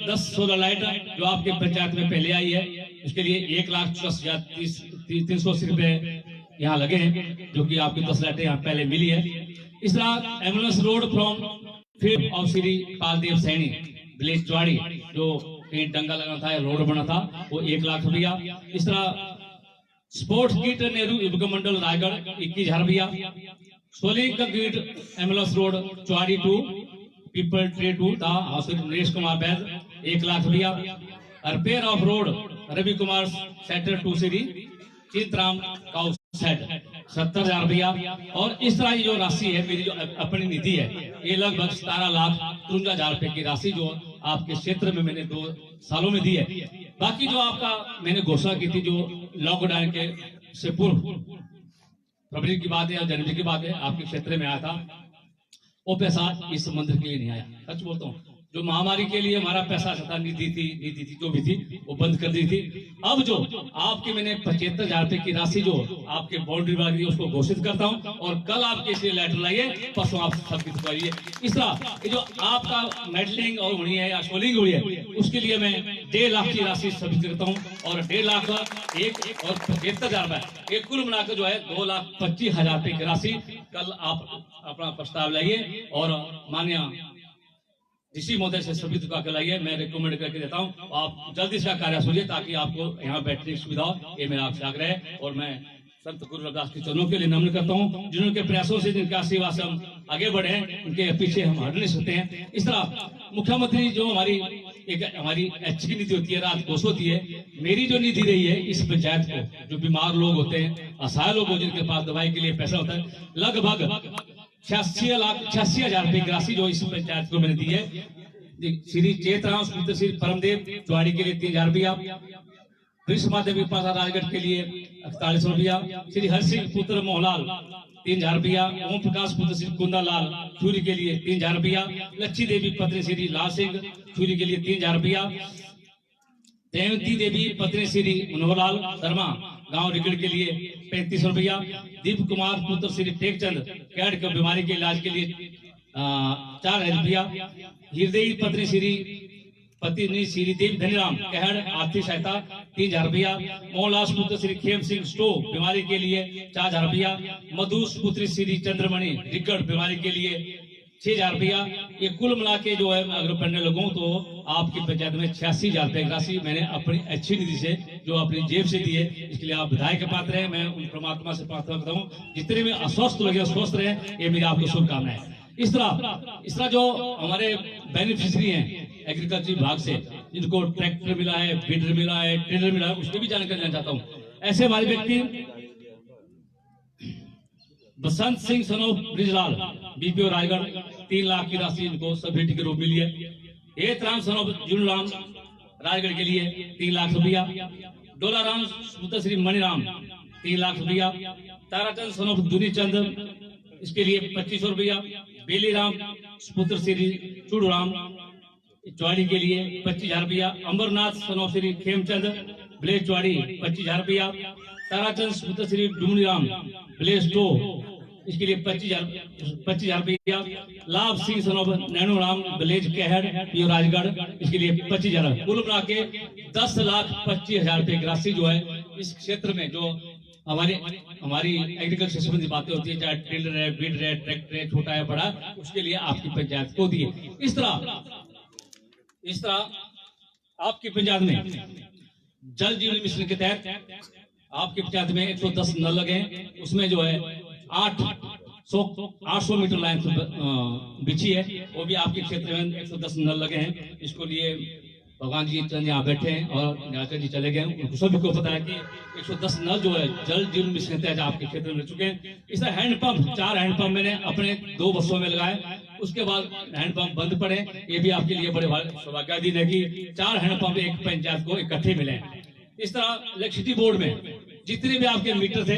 10 सोलर लाइट जो आपके पंचायत में पहले आई है उसके लिए 1,80,380 रुपए यहाँ लगे हैं, जो कि आपकी 10 लाइटें यहाँ पहले मिली है। इस तरह एम्बुलेंस रोड फ्रॉम फिर ऑफ श्री पालदेव सैनी विलेज चौहाड़ी जो कहीं डंगा लगा था, रोड बना था, वो 1 लाख रुपया। इस तरह स्पोर्ट्स किट नेहरू युवक मंडल रायगढ़ 21,000 रुपया। सोलिंग कंक्रीट एम्बुलेंस रोड चौहाड़ी to people tree to the house Naresh Kumar Baid 1 lakh रुपया। Repair of road Ravi Kumar सेटर to Shri Chintram cow shed 70,000 रुपया। और इस तरह जो राशि है मेरी जो अपनी निधि है ये लगभग 17,53,000 रुपए की राशि जो आपके क्षेत्र में मैंने 2 सालों में दी है। बाकी जो आपका मैंने घोषणा की थी जो लॉकडाउन के से पूर्व फरवरी की बात है या जनवरी की बात है आपके क्षेत्र में आया था, वो पैसा इस मंदिर के लिए नहीं आया। सच बोलता हूँ, जो महामारी के लिए हमारा पैसा था निधि थी जो भी थी वो बंद कर दी थी। अब जो आपके मैंने 75,000 रुपए की राशि जो आपके बाउंड्री वाली है उसको घोषित करता हूं और कल आपके इसलिए लेटर लाइए, परसों आप सबमिट करिए। इस तरह ये जो आपका मेडलिंग और हुई है या सोलिंग हुई है उसके लिए मैं 1.5 लाख की राशि सबमिट करता हूँ और 1.5 लाख एक और 75,000 रुपए एक कुल मिलाकर जो है 2,25,000 रुपए की राशि कल आप अपना प्रस्ताव लाइए और माननीय इसी महोदय से सभी दुका कराइए। मैं रिकमेंड करके देता हूं आप जल्दी से कार्य सुनिए ताकि आपको यहाँ बैठने की सुविधा हो, ये मेरा आपसे आग्रह है। और मैं संत गुरु रविदास के चरणों के लिए नमन करता हूँ, जिनके प्रयासों से जिनका सेवा से हम आगे बढ़े हैं उनके पीछे हम हट नहीं सकते हैं। इस तरह मुख्यमंत्री जो हमारी एच की नीति होती है, रात घोष होती है, मेरी जो निधि रही है इस पंचायत को जो बीमार लोग होते हैं, असहाय लोग हो जिनके पास दवाई के लिए पैसा होता है, लगभग 86,86,000 रुपए की राशि जो इस पंचायत को मैंने दी है। श्री चेतराम पुत्र श्री परमदेव चौहाड़ी के लिए 3,000 रुपया, विश्व देवी पासा राजगढ़ के लिए 41 रुपया, श्री हरसिंह पुत्र मोहनलाल 3,000 रुपया, ओम प्रकाश पुत्र श्री कुंदालाल चूरी के लिए 3,000 रुपया, लक्ष्मी देवी पत्नी श्री लाल सिंह चूरी के लिए 3,000 रुपया, देवती देवी पत्नी श्री मनोहरलाल शर्मा गांव रिगड़ के लिए 35 रुपया, दीप कुमार पुत्र श्री टेकचंद कैड की बीमारी के इलाज के लिए 4,000 रुपया, हृदय पत्नी श्री पत्नी श्री देवी धनीराम कहड़ आर्थिक सहायता 3,000 रुपया, मोहनलाल पुत्र श्री खेम सिंह स्टो बीमारी के लिए 4,000 रुपया, मधुस पुत्री श्री चंद्रमणि रिगड़ बीमारी के लिए 6,000 रुपया। ये कुल मिला के जो है अगर पढ़ने लगूं तो आपकी पंचायत में 86,000 रुपए की राशि मैंने अपनी अच्छी निधि से जो अपनी जेब से दी है, इसके लिए आप बधाई के पात्र हैं। मैं उन परमात्मा से प्रार्थना करता हूँ जितने में अस्वस्थ लगे स्वस्थ रहे, ये मेरी आपको शुभकामनाएं। इस तरह जो हमारे बेनिफिशियरी हैं एग्रीकल्चर विभाग से, जिनको ट्रैक्टर मिला है, बीडर मिला है, टेलर मिला है, उसकी भी जानकारी देना चाहता हूँ। ऐसे हमारे व्यक्ति बसंत सिंह सनो ब्रिजलाल बीपीओ रायगढ़ 3 लाख की राशि इनको सब्सिडी के रूप में मिली है। एतराम सनो जुनराम रायगढ़ के लिए 3 लाख रुपया, डोलाराम पुत्र श्री मणिराम 3 लाख रुपया, ताराचंद सनो दुनीचंद इसके लिए 2500 रुपया, बेलीराम पुत्र श्री चूड़राम चौहाड़ी के लिए 25,000 रुपया, अमरनाथ सनो श्री खेमचंद ब्लेज चौहाड़ी 25,000 रुपया, ताराचंद पुत्र श्री डुमनीराम ब्लेज टो इसके लिए 25,000 रुपया, लाभ सिंह सनोब नैनूराम ब्लेज कहड़ पीओ राजगढ़ इसके लिए 25,000। कुल मिला के 10,25,000 रुपए की राशि जो है इस क्षेत्र में जो हमारी एग्रीकल्चर से संबंधित बातें होती है, चाहे टेलर है, बीडर है, ट्रैक्टर है, छोटा है बड़ा, उसके लिए आपकी पंचायत को दिए। इस तरह आपकी पंचायत में जल जीवन मिशन के तहत आपकी पंचायत में 110 नल लगे हैं, उसमें जो है 800 मीटर लाइन बिछी है, वो भी आपके क्षेत्र में 110 नल लगे हैं। इसको लिए भगवान जी चंद यहाँ बैठे हैं और न्यायाधीश जी चले गए, उनको सभी को पता है कि 110 नल जो है जल जीवन मिशन के तहत आपके क्षेत्र में लग चुके हैं। इस तरह हैंडपंप 4 हैंडपंप मैंने अपने 2 बसों में लगाए, उसके बाद हैंडपंप बंद पड़े। ये भी आपके लिए बड़े सौभाग्यदी है कि 4 हैंडपंप एक पंचायत को इकट्ठे मिले। इस तरह इलेक्ट्रिसिटी बोर्ड में जितने भी आपके मीटर थे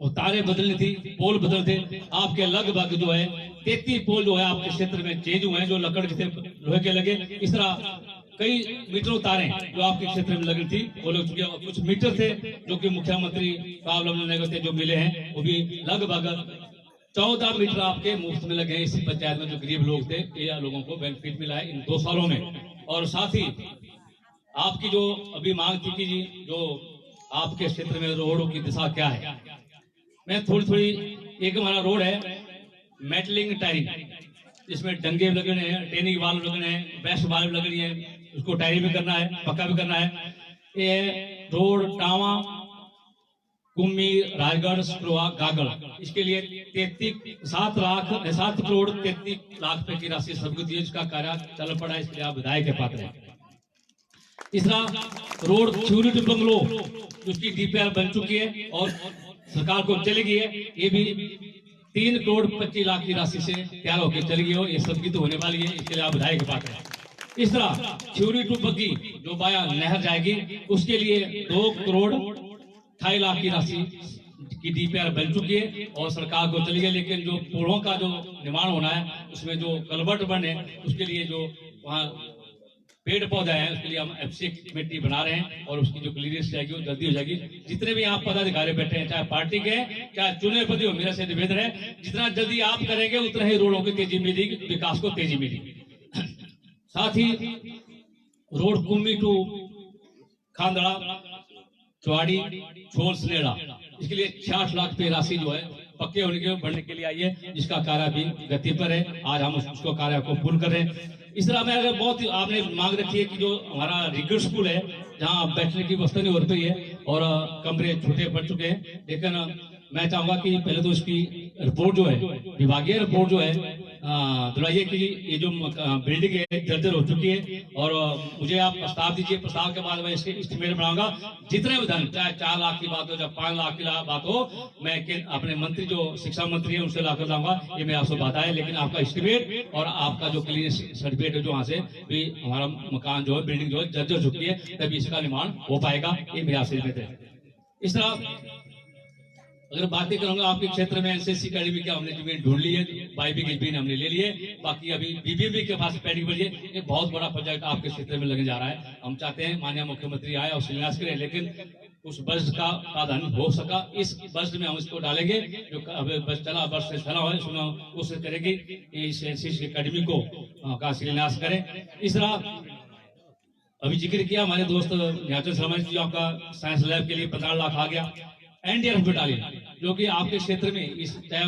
और तारे बदलनी थी, पोल बदल थे, आपके लगभग जो है 33 पोल जो है आपके क्षेत्र में चेंज हुए हैं, जो लकड़ के थे लोहे के लगे। इस तरह कई मीटरों तारे जो आपके क्षेत्र में लगी थी वो लग चुकी है। कुछ मीटर थे जो कि मुख्यमंत्री स्वावलंबन नगर से जो मिले हैं, वो भी लगभग 14 मीटर आपके मुफ्त में लगे हैं। इस पंचायत में जो गरीब लोग थे, ये लोगों को बेनिफिट मिला है इन 2 सालों में। और साथ ही आपकी जो अभी मांग थी कि जी जो आपके क्षेत्र में रोडों की दिशा क्या है, मैं थोड़ी एक हमारा रोड है मेटलिंग टायरिंग, जिसमें डंगे लगने हैं, टेनिंग वाल लगने हैं, बेस्ट वाल लगनी है, उसको टायरिंग भी करना है, पक्का भी करना है। ये रोड टावा कुम्मी राजगढ़ सप्रुआ गागड़, इसके लिए 7 करोड़ 33 लाख रुपए की राशि सबको दी, जिसका कार्य चल पड़ा है, इसलिए आप विधायक के पात्र हैं। इस तरह रोड थ्यूरी टू बंगलो उसकी डीपीआर बन चुकी है और सरकार को चली गई है, ये भी 3 करोड़ 25 लाख की राशि से तैयार होकर चली गई हो, ये सबकी तो होने वाली है, इसके लिए आप विधायक के पात्र हैं। इस तरह थ्यूरी टू बग्गी जो बाया नहर जाएगी, उसके लिए 2 करोड़ 28 लाख की राशि की डीपीआर बन चुकी है और सरकार को चली गई। लेकिन जो पुलों का जो निर्माण होना है, उसमें जो कलवर्ट बने, उसके लिए जो वहाँ पेड़ पौधा है, उसके लिए हम एफसी कमेटी बना रहे हैं और उसकी जो क्लियरेंस जाएगी वो जल्दी हो जाएगी। जितने भी आप पदाधिकारी बैठे हैं, चाहे पार्टी के चाहे चुने पद हो, मेरा से निवेदन है जितना जल्दी आप करेंगे उतना ही रोडों की तेजी मिलेगी, विकास को तेजी मिलेगी। साथ ही रोड कुम्मी टू खांदड़ा चौहाड़ी छोल सनेड़ा, इसके लिए 66 लाख रुपए राशि जो है पक्के होने के बढ़ने के लिए आई है, जिसका कार्य भी गति पर है। आज हम उसको कार्य को पूर्ण कर रहे हैं। इस तरह में अगर बहुत आपने मांग रखी है कि जो हमारा रिगड़ स्कूल है, जहाँ बैठने की व्यवस्था नहीं हो रही है और कमरे छोटे पड़ चुके हैं, लेकिन मैं चाहूंगा कि पहले तो इसकी रिपोर्ट जो है, विभागीय रिपोर्ट जो है दुलाइए कि ये जो बिल्डिंग है जर्जर हो चुकी है और मुझे आप प्रस्ताव दीजिए, प्रस्ताव के बाद मैं इसके एस्टिमेट बनाऊंगा। जितने भी धन, चाहे 4 लाख की बात हो, चाहे 5 लाख की बात हो, मैं अपने मंत्री जो शिक्षा मंत्री है उनसे लाकर लाऊंगा। ये मैं आपसे बात है, लेकिन आपका एस्टिमेट और आपका जो क्लीन सर्टिफिकेट है जो वहां से भी हमारा मकान जो है, बिल्डिंग जो है जर्जर चुकी है, तभी इसका निर्माण हो पाएगा। ये मेरा एस्टिमेट है। इस तरह अगर बातें करूंगा आपके क्षेत्र में एनसीसी अकेडमी का हमने जमीन ढूंढ ली है, 22 बीघे जमीन हमने ले ली है, बाकी अभी बीबीएमबी के पास पेंडिंग पड़ी है। एक बहुत बड़ा प्रोजेक्ट आपके क्षेत्र में लगने जा रहा है। हम चाहते हैं माननीय मुख्यमंत्री आए और शिलान्यास करें, लेकिन उस बजट का प्रावधान हो सका, इस बजट में हम इसको डालेंगे। जो बजट चला, वर्ष से चला हुआ है, कोशिश करेंगे इस एनसीसी अकेडमी को का शिलान्यास करें। इस तरह अभी जिक्र किया हमारे दोस्त न्याचल शर्मा जी, आपका साइंस लैब के लिए 15 लाख आ गया। एनडीआरएफ बटालियन जो कि आपके क्षेत्र में, इस चाहे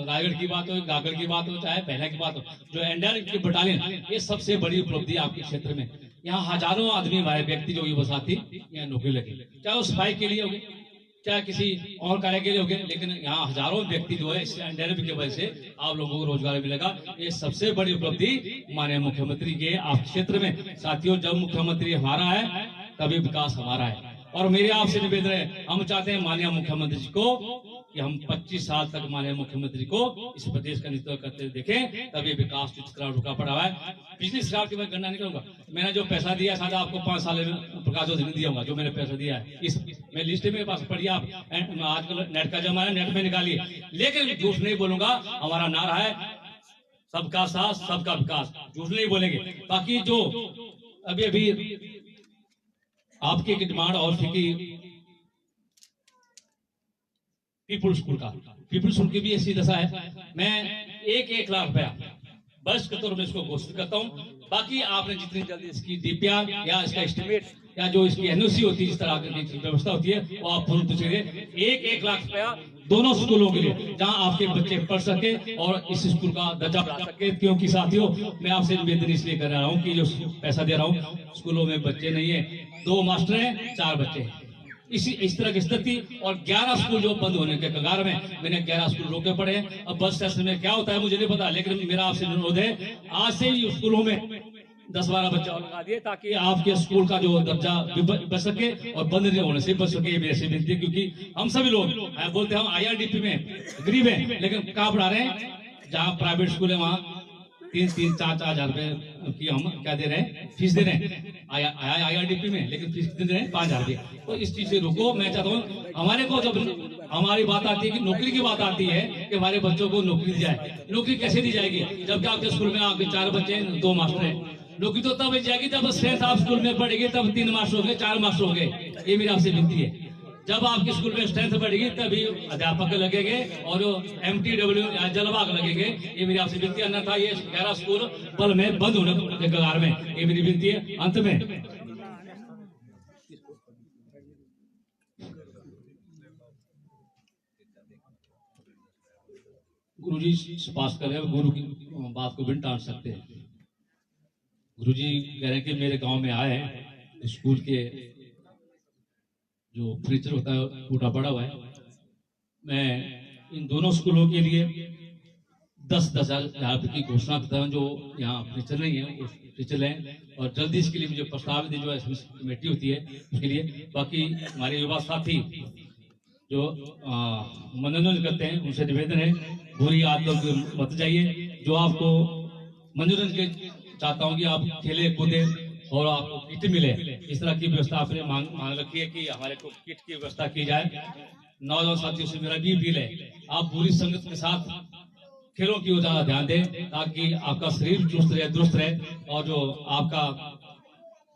रायगढ़ की बात हो, गागड़ की बात हो, चाहे पहला की बात हो, जो एनडीआरएफ की बटालियन, ये सबसे बड़ी उपलब्धि आपके क्षेत्र में। यहाँ हजारों आदमी, हमारे व्यक्ति जो युवा साथी यहाँ नौकरी लगे, चाहे वो सफाई के लिए होगी, चाहे किसी और कार्य के लिए होगे, लेकिन यहाँ हजारों व्यक्ति जो है इस एनडीआरएफ की वजह से आप लोगों को रोजगार मिलेगा। ये सबसे बड़ी उपलब्धि माननीय मुख्यमंत्री के आप क्षेत्र में। साथियों, जब मुख्यमंत्री हमारा है तभी विकास हमारा है। और मेरे आपसे निवेदन है, हम चाहते हैं माननीय मुख्यमंत्री जी को कि हम 25 साल तक माननीय मुख्यमंत्री को इस प्रदेश का नेतृत्व करते देखें, तभी विकास जिस तरह रुका पड़ा है। पिछले साल की मैं गणना नहीं करूंगा, मैंने जो पैसा दिया शायद आपको 5 साल में प्रकाश नहीं दिया होगा, जो मैंने पैसा दिया है। इस मैं लिस्ट मेरे पास पढ़िए, आप आजकल नेट का जमाना, नेट में निकालिए। लेकिन झूठ नहीं बोलूंगा, हमारा नारा है सबका साथ सबका विकास, झूठ नहीं बोलेंगे। बाकी जो अभी अभी आपकी एक डिमांड और थी कि पीपुल स्कूल का, पीपुल स्कूल की भी ऐसी दशा है। मैं 1-1 लाख रुपया बस के तौर में इसको घोषित करता हूँ। बाकी आपने जितनी जल्दी इसकी डीपीआर या इसका एस्टिमेट या जो इसकी एनओसी होती है, इस तरह की व्यवस्था होती है, वो आप पूर्ण करिए। 1-1 लाख रुपया दोनों स्कूलों के लिए, जहां आपके बच्चे पढ़ सके और इस स्कूल का दर्जा प्राप्त सके। क्योंकि साथियों, मैं आपसे निवेदन इसलिए कर रहा हूँ कि जो पैसा दे रहा हूँ, स्कूलों में बच्चे नहीं है, 2 मास्टर हैं, 4 बच्चे हैं। इस तरह की स्थिति, और 11 स्कूल जो बंद होने के कगार में, मैंने 11 स्कूल रोके पड़े हैं। अब बस स्टेशन में क्या होता है मुझे नहीं पता, लेकिन मेरा आपसे अनुरोध है, आज से ही स्कूलों में 10-12 बच्चे और लगा दिए, ताकि आपके स्कूल का जो दर्जा बच सके और बंद नहीं होने से बच सके। मेरे से विनती है, क्योंकि हम सभी लोग बोलते हैं हम IRDP में गरीब हैं, लेकिन कहाँ पढ़ा रहे हैं, जहाँ प्राइवेट स्कूल है वहाँ 3-4 हजार रुपए की हम क्या दे रहे हैं, फीस दे रहे हैं IRDP में, लेकिन फीस दे रहे हैं 5,000 रुपये। तो इस चीज से रुको। मैं चाहता हूँ, हमारे को जब हमारी बात आती है कि नौकरी की बात आती है कि हमारे बच्चों को नौकरी दी जाए, नौकरी कैसे दी जाएगी जबकि आपके स्कूल में आपके 4 बच्चे हैं, 2 मास्टर हैं। नौकरी तो तब जाएगी जब स्ट्रेंथ आप स्कूल में बढ़ेगी, तब 3 मास्टर हो गए, 4 मास्टर हो गए। ये मेरी आपसे विनती है। जब आपके स्कूल में स्ट्रेंथ बढ़ेगी तभी अध्यापक लगेंगे और जो MTW या जलवाग लगेंगे। ये मेरी आपसे विनती है, अन्यथा ये 11 स्कूल पल में बंद होने के कगार में। ये मेरी विनती है। अंत में गुरुजी पास कर रहे हैं, गुरु की बात को भी टाल सकते हैं। गुरुजी कह रहे हैं कि मेरे गांव में आए हैं, स्कूल के जो फर्नीचर होता है टूटा पड़ा हुआ है। मैं इन दोनों स्कूलों के लिए 10-10 हजार की घोषणा करता हूँ। जो यहाँ फर्नीचर नहीं है वो फर्नीचर लें, और जल्दी इसके लिए मुझे प्रस्ताव दी, जो कमेटी होती है उसके लिए। बाकी हमारे युवा साथी जो मनोरंजन करते हैं, उनसे निवेदन है, बुरी आदतों मत जाइए। जो आपको मनोरंजन के चाहता हूँ कि आप खेले कूदे और आपको किट मिले, इस तरह की व्यवस्था आपने मांग रखी है कि हमारे को किट की व्यवस्था की जाए। नौजवान साथियों से मेरा भी अपील है, आप पूरी संगत के साथ खेलों की ओर ज्यादा ध्यान दें, ताकि आपका शरीर चुस्त रहे, दुरुस्त रहे। और जो आपका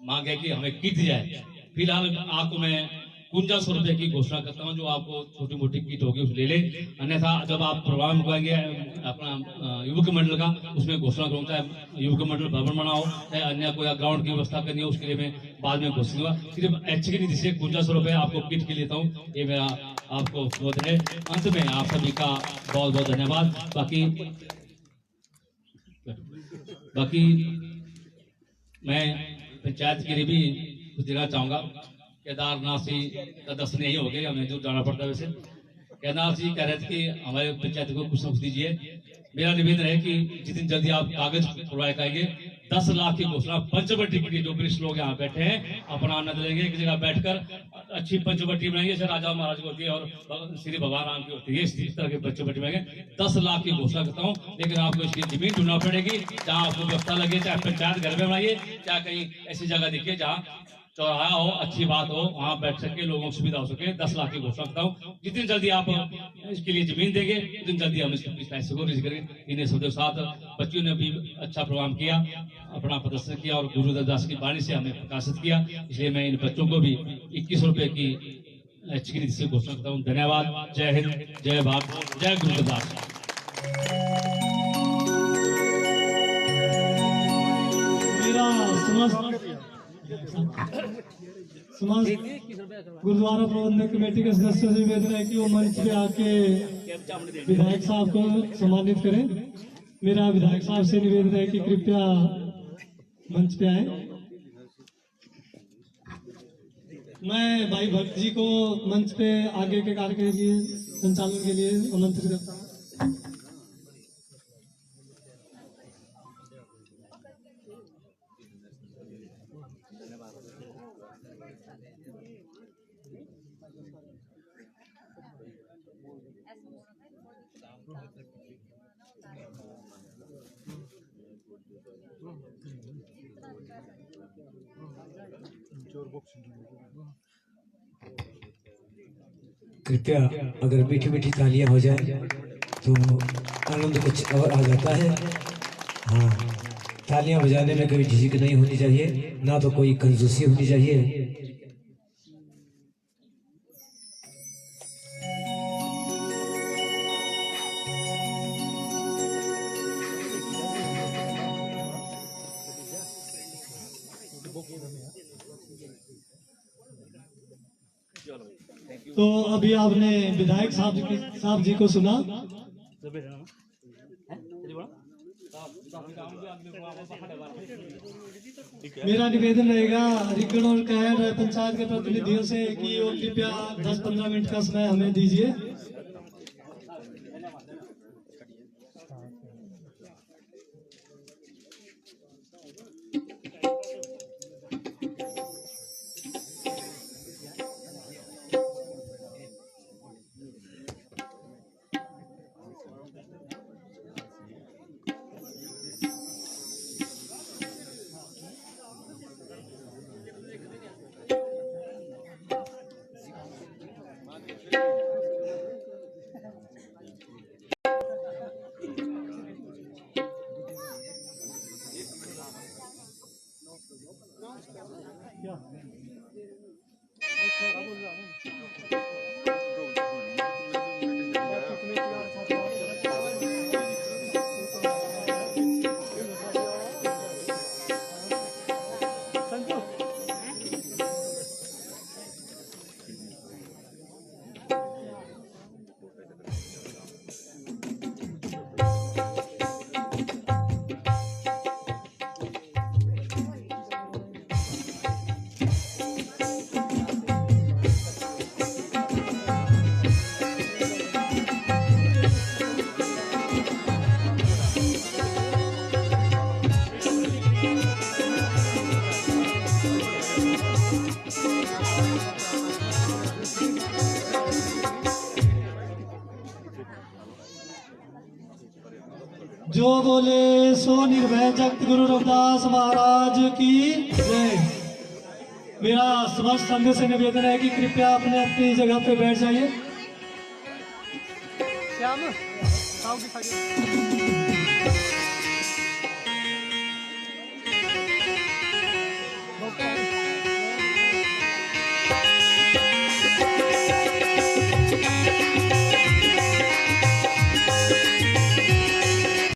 मांग है कि हमें किट दी जाए, फिलहाल आपको मैं 4900 रुपए की घोषणा करता हूँ। जो आपको छोटी मोटी किट होगी उसे ले ले, अन्यथा जब आप प्रोग्राम करेंगे अपना युवक मंडल का, उसमें घोषणा करूँ, चाहे युवक मंडल भवन बनाओ, चाहे अन्य कोई ग्राउंड की व्यवस्था करनी हो, उसके लिए मैं बाद में घोषित हुआ। सिर्फ अच्छी की निधि से 4900 रुपए आपको किट के लेता हूँ। ये मेरा आपको अनुरोध है। अंत में आप सभी का बहुत बहुत धन्यवाद। बाकी मैं पंचायत के लिए भी कुछ देना चाहूंगा। केदारनाथ से का दर्शन यही हो गए, हमें दूर जाना पड़ता है। वैसे कैनाल जी कह रहे थे कि हमारे पंचायत को कुछ समझ दीजिए। मेरा निवेदन है कि जितनी जल्दी आप कागज प्रोवाइड करेंगे, 10 लाख की घोषणा पंचवटी के लिए जो वरिष्ठ लोग यहाँ बैठे हैं अपना आनंद लेंगे, एक जगह बैठकर अच्छी पंचवटी बनाएंगे, जैसे राजा महाराज की होती है और श्री भगवान राम की होती है, इस तरह की पंचवटी बनाएंगे। 10 लाख की घोषणा करता हूँ, लेकिन आपको इसकी जमीन ढूंढना पड़ेगी जहाँ आपको व्यवस्था लगे, चाहे पंचायत घर में बनाइए, चाहे कहीं ऐसी जगह दिखे जहाँ चौराहा हो, अच्छी बात हो, वहां बैठ सके, लोगों को सुविधा हो सके। 10 लाख की घोषणा करता हूँ। जितनी जल्दी आप इसके लिए जमीन देंगे उतनी जल्दी हम इसके पैसे को रिलीज करेंगे। इन्हें सब साथ बच्चों ने भी अच्छा प्रोग्राम किया, अपना प्रदर्शन किया और गुरुदास की वाणी से हमें प्रकाशित किया, इसलिए मैं इन बच्चों को भी 21 रुपए की चिकनी से घोषणा करता हूँ। धन्यवाद। जय हिंद, जय भारत, जय गुरुदास।
मेरा समाज गुरुद्वारा प्रबंधक कमेटी के सदस्यों से निवेदन है कि वो मंच पे आके विधायक साहब को सम्मानित करें। मेरा विधायक साहब से निवेदन है कि कृपया मंच पे आए। मैं भाई भक्त जी को मंच पे आगे के कार्य के लिए संचालन के लिए आमंत्रित करता हूँ।
कृपया अगर मीठी मीठी तालियां हो जाए तो आनंद कुछ और आ जाता है। हाँ, तालियां बजाने में कभी झिझक नहीं होनी चाहिए, ना तो कोई कंजूसी होनी चाहिए।
तो अभी आपने विधायक साहब जी को सुना। मेरा निवेदन रहेगा रिगड़ और कहर पंचायत के प्रतिनिधियों से कि वो कृपया 10-15 मिनट का समय हमें दीजिए। जो बोले सो निर्भय जगत गुरु रविदास महाराज की जय। मेरा समस्त संघ से निवेदन है कि कृपया अपने अपनी जगह पे बैठ जाइए।